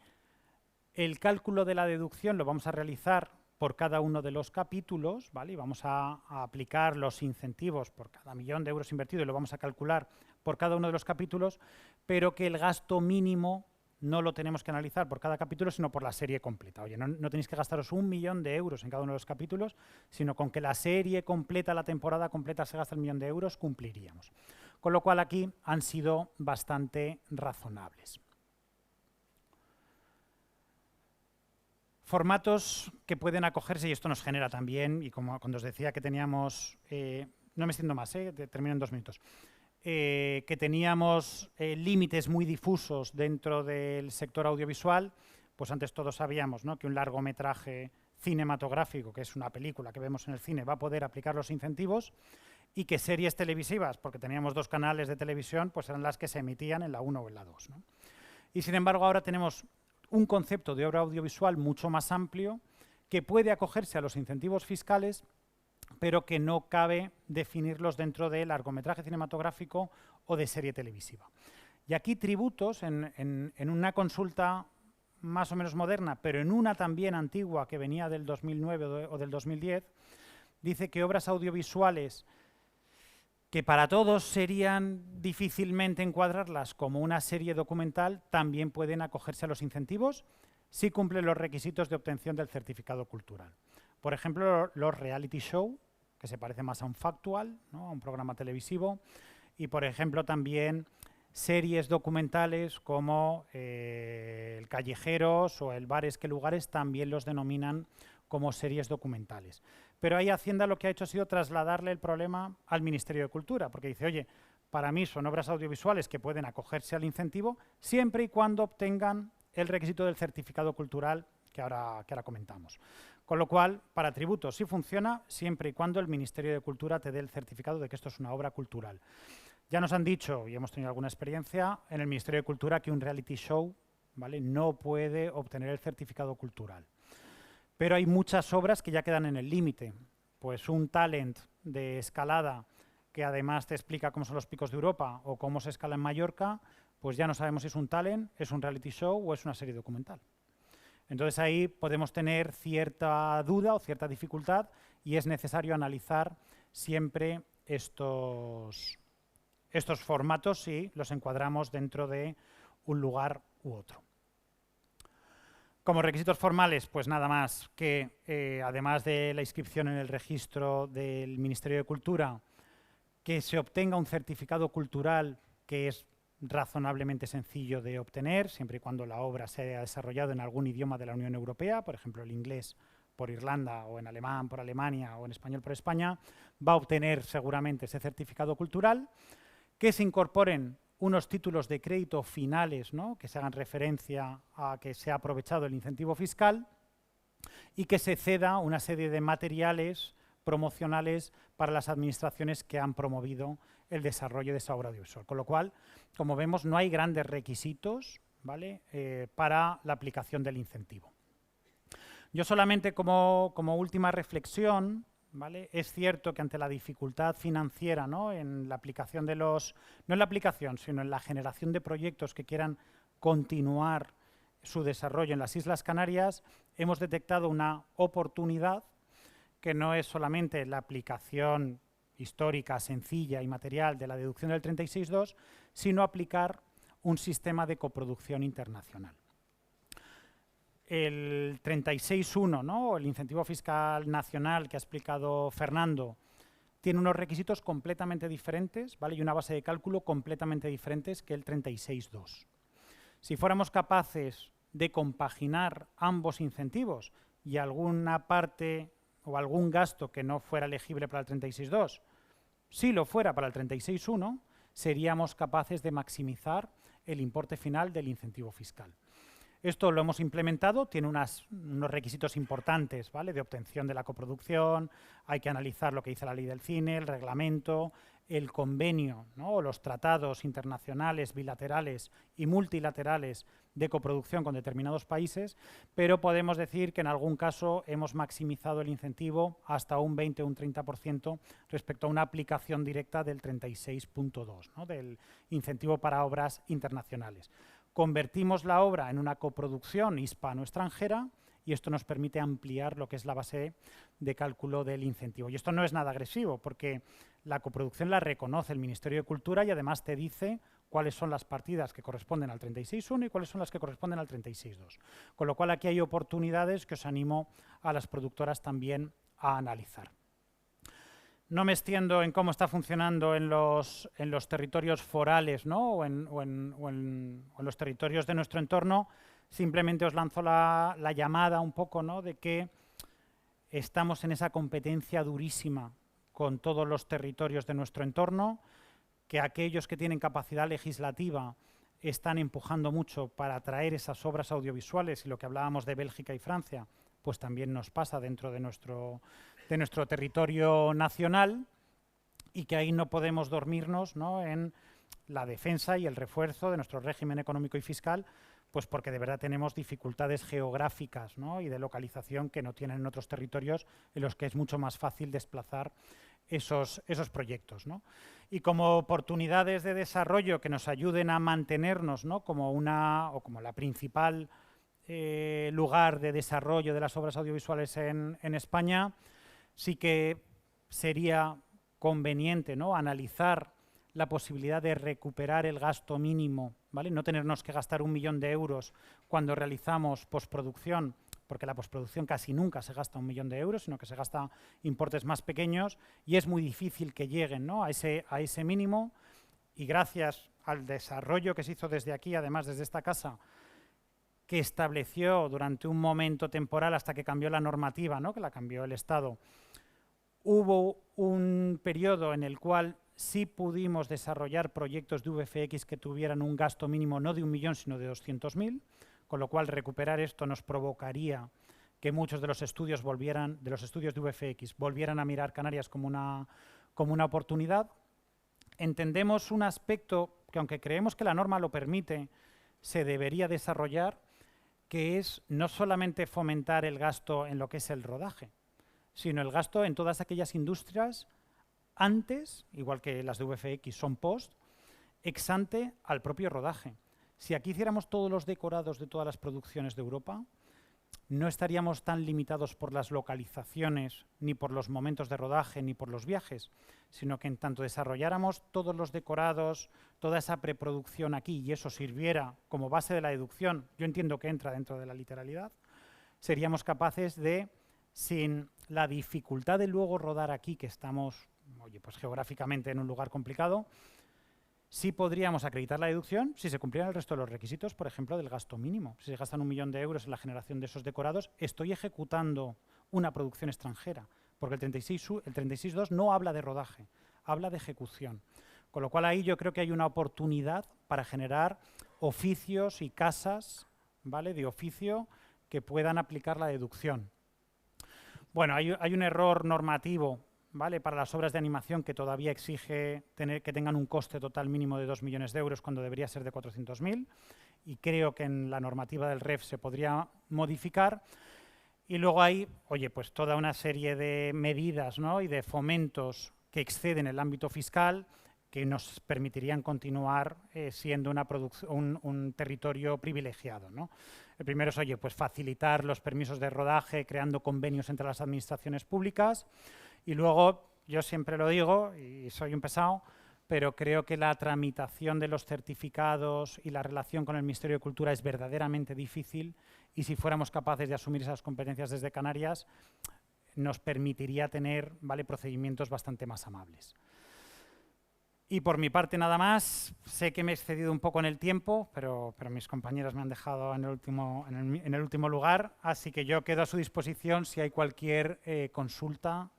Speaker 1: el cálculo de la deducción lo vamos a realizar por cada uno de los capítulos, ¿vale? Y vamos a aplicar los incentivos por cada 1.000.000 de euros invertido y lo vamos a calcular por cada uno de los capítulos, pero que el gasto mínimo no lo tenemos que analizar por cada capítulo, sino por la serie completa. Oye, no tenéis que gastaros 1.000.000 de euros en cada uno de los capítulos, sino con que la serie completa, la temporada completa se gasta el 1.000.000 de euros, cumpliríamos. Con lo cual aquí han sido bastante razonables. Formatos que pueden acogerse, y esto nos genera también, y como cuando os decía que teníamos, no me extiendo más, termino en 2 minutos, que teníamos límites muy difusos dentro del sector audiovisual, pues antes todos sabíamos, ¿no?, que un largometraje cinematográfico, que es una película que vemos en el cine, va a poder aplicar los incentivos, y que series televisivas, porque teníamos 2 canales de televisión, pues eran las que se emitían en la 1 o en la 2, ¿no? Y sin embargo ahora tenemos un concepto de obra audiovisual mucho más amplio que puede acogerse a los incentivos fiscales, pero que no cabe definirlos dentro de largometraje cinematográfico o de serie televisiva. Y aquí Tributos, en una consulta más o menos moderna, pero en una también antigua que venía del 2009 o del 2010, dice que obras audiovisuales que para todos serían difícilmente encuadrarlas como una serie documental, también pueden acogerse a los incentivos si cumplen los requisitos de obtención del certificado cultural. Por ejemplo, los reality show, que se parece más a un factual, ¿no?, a un programa televisivo, y por ejemplo también series documentales como el Callejeros o el Bares que Lugares, también los denominan como series documentales. Pero ahí Hacienda lo que ha hecho ha sido trasladarle el problema al Ministerio de Cultura, porque dice, oye, para mí son obras audiovisuales que pueden acogerse al incentivo siempre y cuando obtengan el requisito del certificado cultural que ahora comentamos. Con lo cual, para Tributos sí funciona siempre y cuando el Ministerio de Cultura te dé el certificado de que esto es una obra cultural. Ya nos han dicho, y hemos tenido alguna experiencia, en el Ministerio de Cultura que un reality show, ¿vale?, no puede obtener el certificado cultural. Pero hay muchas obras que ya quedan en el límite. Pues un talent de escalada que además te explica cómo son los picos de Europa o cómo se escala en Mallorca, pues ya no sabemos si es un talent, es un reality show o es una serie documental. Entonces ahí podemos tener cierta duda o cierta dificultad y es necesario analizar siempre estos formatos si los encuadramos dentro de un lugar u otro. Como requisitos formales, pues nada más que, además de la inscripción en el registro del Ministerio de Cultura, que se obtenga un certificado cultural que es razonablemente sencillo de obtener, siempre y cuando la obra se haya desarrollado en algún idioma de la Unión Europea, por ejemplo el inglés por Irlanda, o en alemán por Alemania, o en español por España, va a obtener seguramente ese certificado cultural, que se incorporen unos títulos de crédito finales, ¿no?, que se hagan referencia a que se ha aprovechado el incentivo fiscal y que se ceda una serie de materiales promocionales para las administraciones que han promovido el desarrollo de esa obra audiovisual. Con lo cual, como vemos, no hay grandes requisitos, ¿vale?, para la aplicación del incentivo. Yo solamente como última reflexión, ¿vale?, es cierto que ante la dificultad financiera, ¿no?, en la aplicación de los, no en la aplicación, sino en la generación de proyectos que quieran continuar su desarrollo en las Islas Canarias, hemos detectado una oportunidad que no es solamente la aplicación histórica, sencilla y material de la deducción del 36.2, sino aplicar un sistema de coproducción internacional. El 36.1, ¿no?, el incentivo fiscal nacional que ha explicado Fernando, tiene unos requisitos completamente diferentes, ¿vale?, y una base de cálculo completamente diferentes que el 36.2. Si fuéramos capaces de compaginar ambos incentivos y alguna parte o algún gasto que no fuera elegible para el 36.2, si lo fuera para el 36.1, seríamos capaces de maximizar el importe final del incentivo fiscal. Esto lo hemos implementado, tiene unos requisitos importantes, ¿vale?, de obtención de la coproducción, hay que analizar lo que dice la ley del cine, el reglamento, el convenio, ¿no? O los tratados internacionales, bilaterales y multilaterales de coproducción con determinados países, pero podemos decir que en algún caso hemos maximizado el incentivo hasta un 20 o un 30% respecto a una aplicación directa del 36.2, ¿no? Del incentivo para obras internacionales. Convertimos la obra en una coproducción hispano-extranjera y esto nos permite ampliar lo que es la base de cálculo del incentivo. Y esto no es nada agresivo, porque la coproducción la reconoce el Ministerio de Cultura y además te dice cuáles son las partidas que corresponden al 36.1 y cuáles son las que corresponden al 36.2. Con lo cual aquí hay oportunidades que os animo a las productoras también a analizar. No me extiendo en cómo está funcionando en los territorios forales, ¿no? o en los territorios de nuestro entorno. Simplemente os lanzo la llamada un poco, ¿no? De que estamos en esa competencia durísima con todos los territorios de nuestro entorno, que aquellos que tienen capacidad legislativa están empujando mucho para atraer esas obras audiovisuales, y lo que hablábamos de Bélgica y Francia, pues también nos pasa dentro de nuestro territorio nacional, y que ahí no podemos dormirnos, ¿no? En la defensa y el refuerzo de nuestro régimen económico y fiscal, pues porque de verdad tenemos dificultades geográficas, ¿no? Y de localización que no tienen en otros territorios en los que es mucho más fácil desplazar esos proyectos, ¿no? Y como oportunidades de desarrollo que nos ayuden a mantenernos, ¿no? como la principal lugar de desarrollo de las obras audiovisuales en España, sí que sería conveniente, ¿no? Analizar la posibilidad de recuperar el gasto mínimo, ¿vale? No tenernos que gastar 1 millón de euros cuando realizamos postproducción, porque la postproducción casi nunca se gasta 1 millón de euros, sino que se gasta importes más pequeños y es muy difícil que lleguen, ¿no? a ese mínimo, y gracias al desarrollo que se hizo desde aquí, además desde esta casa, que estableció durante un momento temporal hasta que cambió la normativa, ¿no? Que la cambió el Estado, hubo un periodo en el cual sí pudimos desarrollar proyectos de VFX que tuvieran un gasto mínimo no de 1 millón, sino de 200.000, con lo cual recuperar esto nos provocaría que muchos de los estudios de VFX volvieran a mirar Canarias como una oportunidad. Entendemos un aspecto que, aunque creemos que la norma lo permite, se debería desarrollar, que es no solamente fomentar el gasto en lo que es el rodaje, sino el gasto en todas aquellas industrias antes, igual que las de VFX son post, ex ante al propio rodaje. Si aquí hiciéramos todos los decorados de todas las producciones de Europa, no estaríamos tan limitados por las localizaciones, ni por los momentos de rodaje, ni por los viajes, sino que en tanto desarrolláramos todos los decorados, toda esa preproducción aquí, y eso sirviera como base de la deducción, yo entiendo que entra dentro de la literalidad, seríamos capaces de, sin la dificultad de luego rodar aquí, que estamos, pues geográficamente en un lugar complicado, sí podríamos acreditar la deducción si se cumplieran el resto de los requisitos, por ejemplo, del gasto mínimo. Si se gastan 1 millón de euros en la generación de esos decorados, estoy ejecutando una producción extranjera, porque el 36.2 no habla de rodaje, habla de ejecución. Con lo cual ahí yo creo que hay una oportunidad para generar oficios y casas, ¿vale?, de oficio que puedan aplicar la deducción. Bueno, hay un error normativo, ¿vale?, para las obras de animación, que todavía exige que tengan un coste total mínimo de 2 millones de euros cuando debería ser de 400.000, y creo que en la normativa del REF se podría modificar. Y luego hay, pues toda una serie de medidas, ¿no?, y de fomentos que exceden el ámbito fiscal, que nos permitirían continuar siendo un territorio privilegiado, ¿no? El primero es, pues facilitar los permisos de rodaje creando convenios entre las administraciones públicas. Y luego, yo siempre lo digo, y soy un pesado, pero creo que la tramitación de los certificados y la relación con el Ministerio de Cultura es verdaderamente difícil, y si fuéramos capaces de asumir esas competencias desde Canarias, nos permitiría tener, ¿vale?, procedimientos bastante más amables. Y por mi parte nada más. Sé que me he excedido un poco en el tiempo, pero mis compañeras me han dejado en el último lugar, así que yo quedo a su disposición si hay cualquier consulta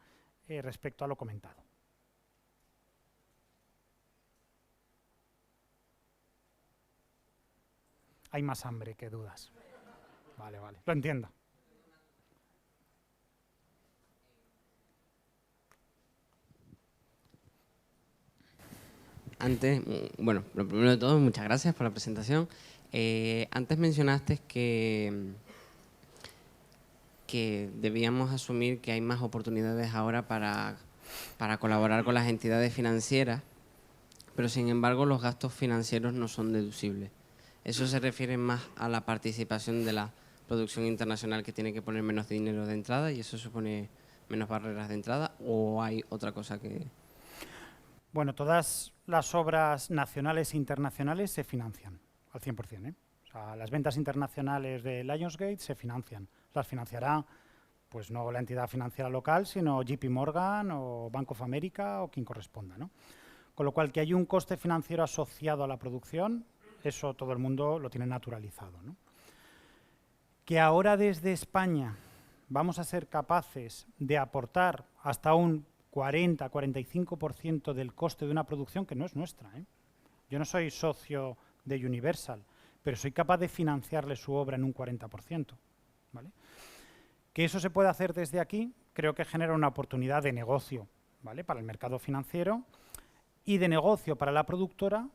Speaker 1: respecto a lo comentado. Hay más hambre que dudas. Vale, lo entiendo.
Speaker 2: Antes, bueno, lo primero de todo, muchas gracias por la presentación. Antes mencionaste que debíamos asumir que hay más oportunidades ahora para colaborar con las entidades financieras, pero sin embargo los gastos financieros no son deducibles. ¿Eso se refiere más a la participación de la producción internacional que tiene que poner menos dinero de entrada y eso supone menos barreras de entrada, o hay otra cosa que...?
Speaker 1: Bueno, todas las obras nacionales e internacionales se financian al 100%, ¿eh? O sea, las ventas internacionales de Lionsgate se financian. Las financiará, pues no la entidad financiera local, sino JP Morgan o Bank of America o quien corresponda, ¿no? Con lo cual, que hay un coste financiero asociado a la producción, eso todo el mundo lo tiene naturalizado, ¿no? Que ahora desde España vamos a ser capaces de aportar hasta un 40-45% del coste de una producción que no es nuestra, ¿eh? Yo no soy socio de Universal, pero soy capaz de financiarle su obra en un 40%, ¿vale? Que eso se puede hacer desde aquí, creo que genera una oportunidad de negocio, ¿vale?, para el mercado financiero y de negocio para la productora,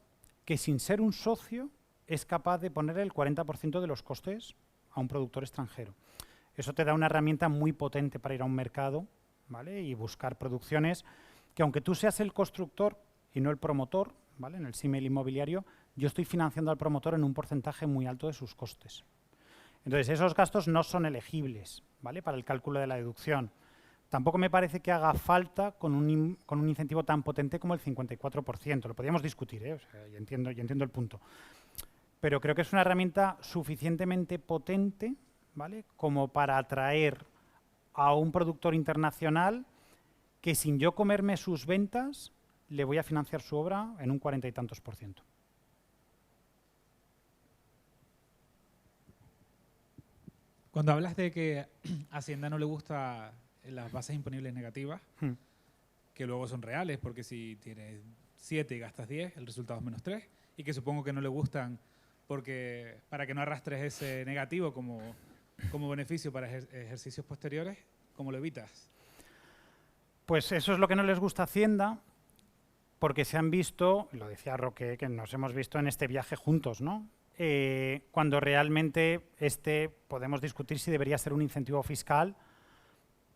Speaker 1: que sin ser un socio es capaz de poner el 40% de los costes a un productor extranjero. Eso te da una herramienta muy potente para ir a un mercado, ¿vale?, y buscar producciones que, aunque tú seas el constructor y no el promotor, ¿vale?, en el símil inmobiliario, yo estoy financiando al promotor en un porcentaje muy alto de sus costes. Entonces, esos gastos no son elegibles, ¿vale?, para el cálculo de la deducción. Tampoco me parece que haga falta con un incentivo tan potente como el 54%. Lo podríamos discutir, ¿eh? O sea, yo entiendo el punto. Pero creo que es una herramienta suficientemente potente, ¿vale?, como para atraer a un productor internacional que, sin yo comerme sus ventas, le voy a financiar su obra en un 40 y tantos %.
Speaker 3: Cuando hablas de que a Hacienda no le gusta las bases imponibles negativas, que luego son reales, porque si tienes 7 y gastas 10, el resultado es menos 3, y que supongo que no le gustan porque para que no arrastres ese negativo como beneficio para ejercicios posteriores, ¿cómo lo evitas?
Speaker 1: Pues eso es lo que no les gusta a Hacienda, porque se han visto, lo decía Roque, que nos hemos visto en este viaje juntos, ¿no? Cuando realmente podemos discutir si debería ser un incentivo fiscal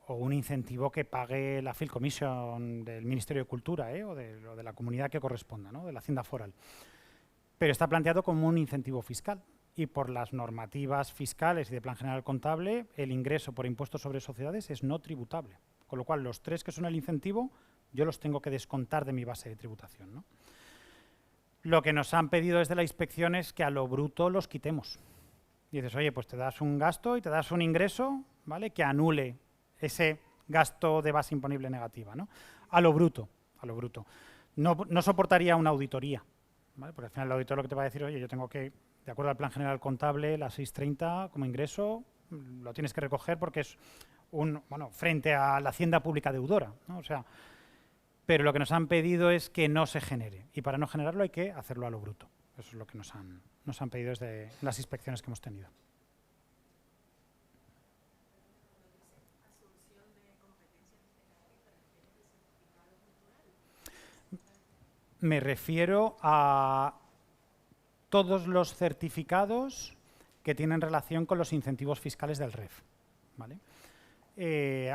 Speaker 1: o un incentivo que pague la Field Commission del Ministerio de Cultura, o de la comunidad que corresponda, ¿no?, de la Hacienda Foral. Pero está planteado como un incentivo fiscal y por las normativas fiscales y de plan general contable, el ingreso por impuestos sobre sociedades es no tributable. Con lo cual, los 3 que son el incentivo, yo los tengo que descontar de mi base de tributación, ¿no? Lo que nos han pedido desde la inspección es que a lo bruto los quitemos. Y dices, oye, pues te das un gasto y te das un ingreso, ¿vale?, que anule ese gasto de base imponible negativa, ¿no? A lo bruto, a lo bruto. No soportaría una auditoría, ¿vale?, porque al final el auditor lo que te va a decir, oye, yo tengo que, de acuerdo al plan general contable, la 630 como ingreso, lo tienes que recoger porque es frente a la hacienda pública deudora, ¿no? O sea, pero lo que nos han pedido es que no se genere, y para no generarlo hay que hacerlo a lo bruto. Eso es lo que nos han pedido desde las inspecciones que hemos tenido. Me refiero a todos los certificados que tienen relación con los incentivos fiscales del REF, ¿vale?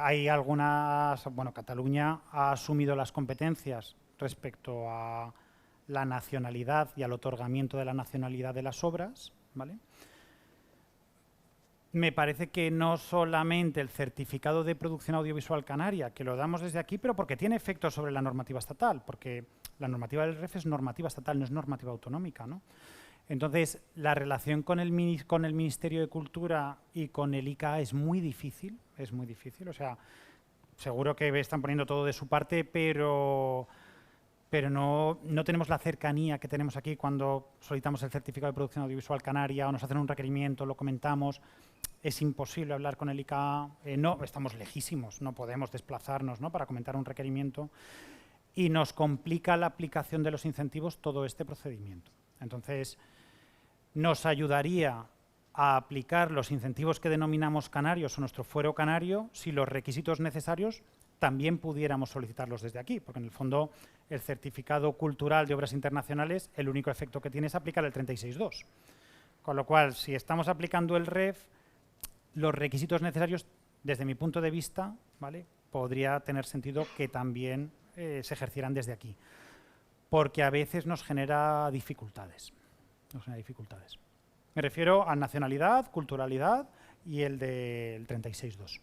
Speaker 1: Hay algunas, Cataluña ha asumido las competencias respecto a la nacionalidad y al otorgamiento de la nacionalidad de las obras, ¿vale? Me parece que no solamente el certificado de producción audiovisual canaria, que lo damos desde aquí, pero porque tiene efecto sobre la normativa estatal, porque la normativa del REF es normativa estatal, no es normativa autonómica, ¿no? Entonces, la relación con el Ministerio de Cultura y con el ICA es muy difícil, o sea, seguro que están poniendo todo de su parte, pero no tenemos la cercanía que tenemos aquí cuando solicitamos el certificado de producción audiovisual canaria o nos hacen un requerimiento, lo comentamos. Es imposible hablar con el ICA, no, estamos lejísimos, no podemos desplazarnos, ¿no?, para comentar un requerimiento, y nos complica la aplicación de los incentivos todo este procedimiento. Entonces, nos ayudaría a aplicar los incentivos que denominamos canarios o nuestro fuero canario si los requisitos necesarios también pudiéramos solicitarlos desde aquí, porque en el fondo el certificado cultural de obras internacionales, el único efecto que tiene es aplicar el 36.2. Con lo cual, si estamos aplicando el REF, los requisitos necesarios, desde mi punto de vista, ¿vale?, podría tener sentido que también se ejercieran desde aquí, porque a veces nos genera dificultades. Me refiero a nacionalidad, culturalidad y el del 36.2.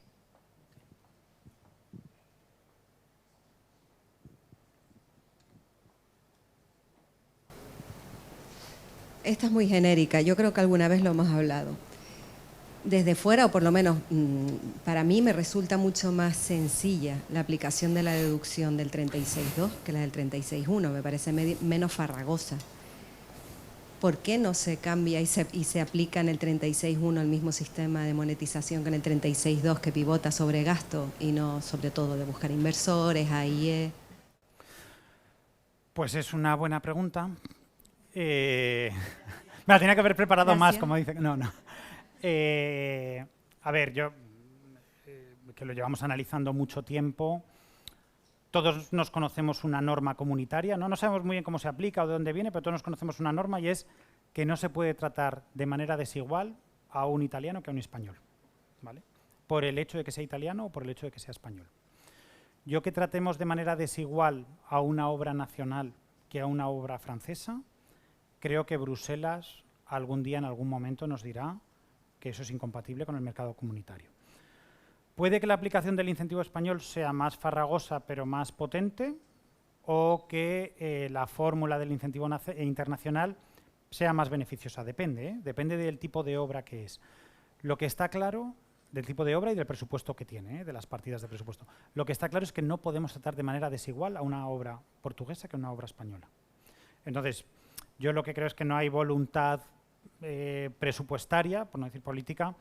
Speaker 4: Esta es muy genérica, yo creo que alguna vez lo hemos hablado. Desde fuera, o por lo menos para mí, me resulta mucho más sencilla la aplicación de la deducción del 36.2 que la del 36.1, me parece menos farragosa. ¿Por qué no se cambia y se aplica en el 36.1 el mismo sistema de monetización que en el 36.2, que pivota sobre gasto y no sobre todo de buscar inversores, AIE?
Speaker 1: Pues es una buena pregunta. Me la tenía que haber preparado
Speaker 4: Gracias.
Speaker 1: más, como dice. No. A ver, yo, que lo llevamos analizando mucho tiempo, todos nos conocemos una norma comunitaria, ¿no? No sabemos muy bien cómo se aplica o de dónde viene, pero todos nos conocemos una norma y es que no se puede tratar de manera desigual a un italiano que a un español, ¿vale? Por el hecho de que sea italiano o por el hecho de que sea español. Yo que tratemos de manera desigual a una obra nacional que a una obra francesa, creo que Bruselas algún día, en algún momento, nos dirá que eso es incompatible con el mercado comunitario. Puede que la aplicación del incentivo español sea más farragosa pero más potente, o que la fórmula del incentivo internacional sea más beneficiosa. Depende, depende del tipo de obra que es. Lo que está claro, del tipo de obra y del presupuesto que tiene, de las partidas de presupuesto. Lo que está claro es que no podemos tratar de manera desigual a una obra portuguesa que a una obra española. Entonces, yo lo que creo es que no hay voluntad presupuestaria, por no decir política,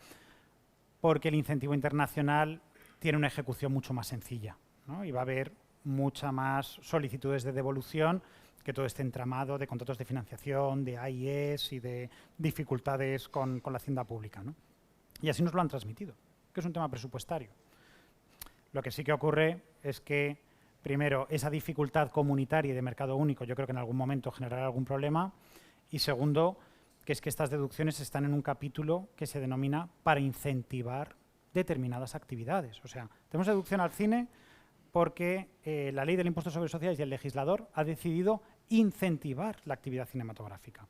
Speaker 1: porque el incentivo internacional tiene una ejecución mucho más sencilla, ¿no? Y va a haber mucha más solicitudes de devolución que todo este entramado de contratos de financiación, de AIEs y de dificultades con la hacienda pública, ¿no? Y así nos lo han transmitido, que es un tema presupuestario. Lo que sí que ocurre es que, primero, esa dificultad comunitaria y de mercado único yo creo que en algún momento generará algún problema, y segundo, que es que estas deducciones están en un capítulo que se denomina para incentivar determinadas actividades. O sea, tenemos deducción al cine porque la ley del impuesto sobre sociedades y el legislador ha decidido incentivar la actividad cinematográfica.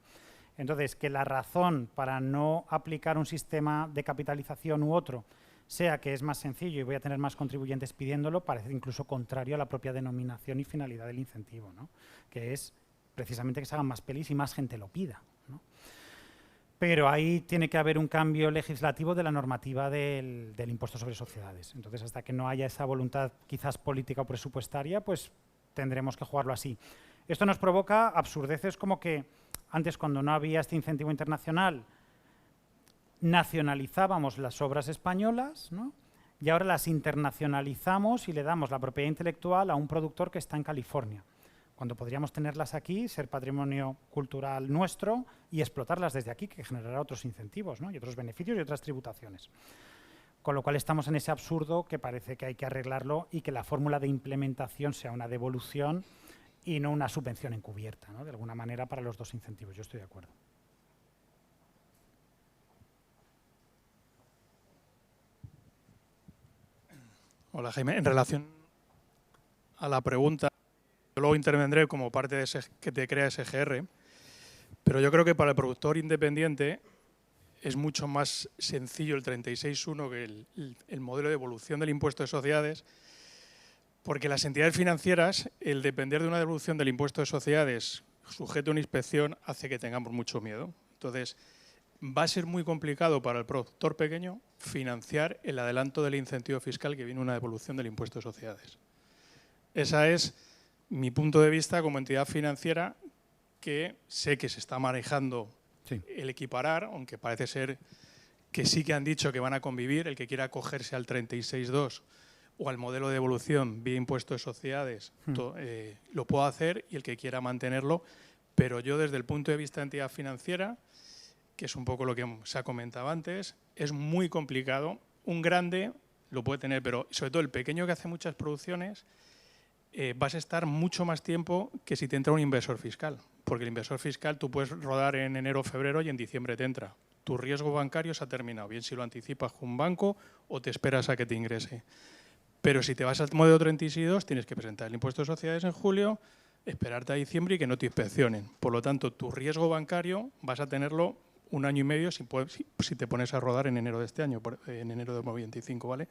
Speaker 1: Entonces, que la razón para no aplicar un sistema de capitalización u otro sea que es más sencillo y voy a tener más contribuyentes pidiéndolo, parece incluso contrario a la propia denominación y finalidad del incentivo, ¿no? Que es precisamente que se hagan más pelis y más gente lo pida, ¿no? Pero ahí tiene que haber un cambio legislativo de la normativa del impuesto sobre sociedades. Entonces, hasta que no haya esa voluntad quizás política o presupuestaria, pues tendremos que jugarlo así. Esto nos provoca absurdeces como que antes, cuando no había este incentivo internacional, nacionalizábamos las obras españolas, ¿no? Y ahora las internacionalizamos y le damos la propiedad intelectual a un productor que está en California, cuando podríamos tenerlas aquí, ser patrimonio cultural nuestro y explotarlas desde aquí, que generará otros incentivos, ¿no? Y otros beneficios y otras tributaciones. Con lo cual estamos en ese absurdo que parece que hay que arreglarlo y que la fórmula de implementación sea una devolución y no una subvención encubierta, ¿no? De alguna manera para los dos incentivos. Yo estoy de acuerdo.
Speaker 5: Hola, Jaime. En relación a la pregunta, yo luego intervendré como parte de ese, que te crea SGR, pero yo creo que para el productor independiente es mucho más sencillo el 36.1 que el modelo de evolución del impuesto de sociedades, porque las entidades financieras, el depender de una devolución del impuesto de sociedades sujeto a una inspección, hace que tengamos mucho miedo. Entonces, va a ser muy complicado para el productor pequeño financiar el adelanto del incentivo fiscal que viene una devolución del impuesto de sociedades. Esa es mi punto de vista como entidad financiera, que sé que se está manejando el equiparar, aunque parece ser que sí que han dicho que van a convivir. El que quiera acogerse al 36.2 o al modelo de devolución vía impuesto de sociedades lo puede hacer, y el que quiera mantenerlo. Pero yo, desde el punto de vista de entidad financiera, que es un poco lo que se ha comentado antes, es muy complicado. Un grande lo puede tener, pero sobre todo el pequeño que hace muchas producciones, vas a estar mucho más tiempo que si te entra un inversor fiscal. Porque el inversor fiscal tú puedes rodar en enero o febrero y en diciembre te entra. Tu riesgo bancario se ha terminado, bien si lo anticipas con un banco o te esperas a que te ingrese. Pero si te vas al modelo 36.2, tienes que presentar el impuesto de sociedades en julio, esperarte a diciembre y que no te inspeccionen. Por lo tanto, tu riesgo bancario vas a tenerlo 1 año y medio si te pones a rodar en enero de este año, en enero de 2025, ¿vale?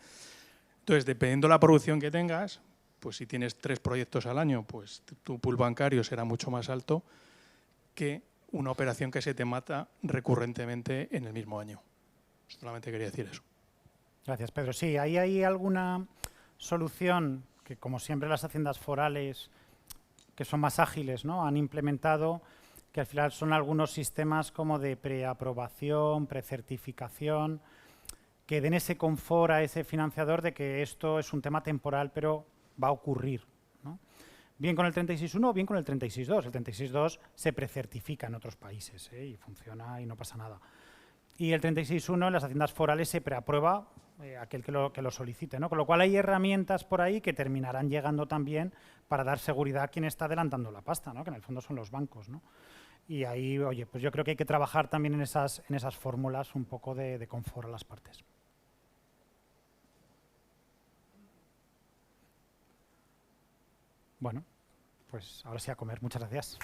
Speaker 5: Entonces, dependiendo de la producción que tengas, pues si tienes 3 proyectos al año, pues tu pool bancario será mucho más alto que una operación que se te mata recurrentemente en el mismo año. Solamente quería decir eso.
Speaker 1: Gracias, Pedro. Sí, ahí hay alguna solución que, como siempre, las haciendas forales, que son más ágiles, ¿no?, han implementado, que al final son algunos sistemas como de preaprobación, precertificación, que den ese confort a ese financiador de que esto es un tema temporal, pero va a ocurrir, ¿no? Bien con el 36.1 o bien con el 36.2. El 36.2 se precertifica en otros países, y funciona y no pasa nada. Y el 36.1 en las haciendas forales se preaprueba aquel que lo solicite, ¿no? Con lo cual hay herramientas por ahí que terminarán llegando también para dar seguridad a quien está adelantando la pasta, ¿no?, que en el fondo son los bancos, ¿no? Y ahí, oye, pues yo creo que hay que trabajar también en esas fórmulas un poco de confort a las partes. Bueno, pues ahora sí a comer. Muchas gracias.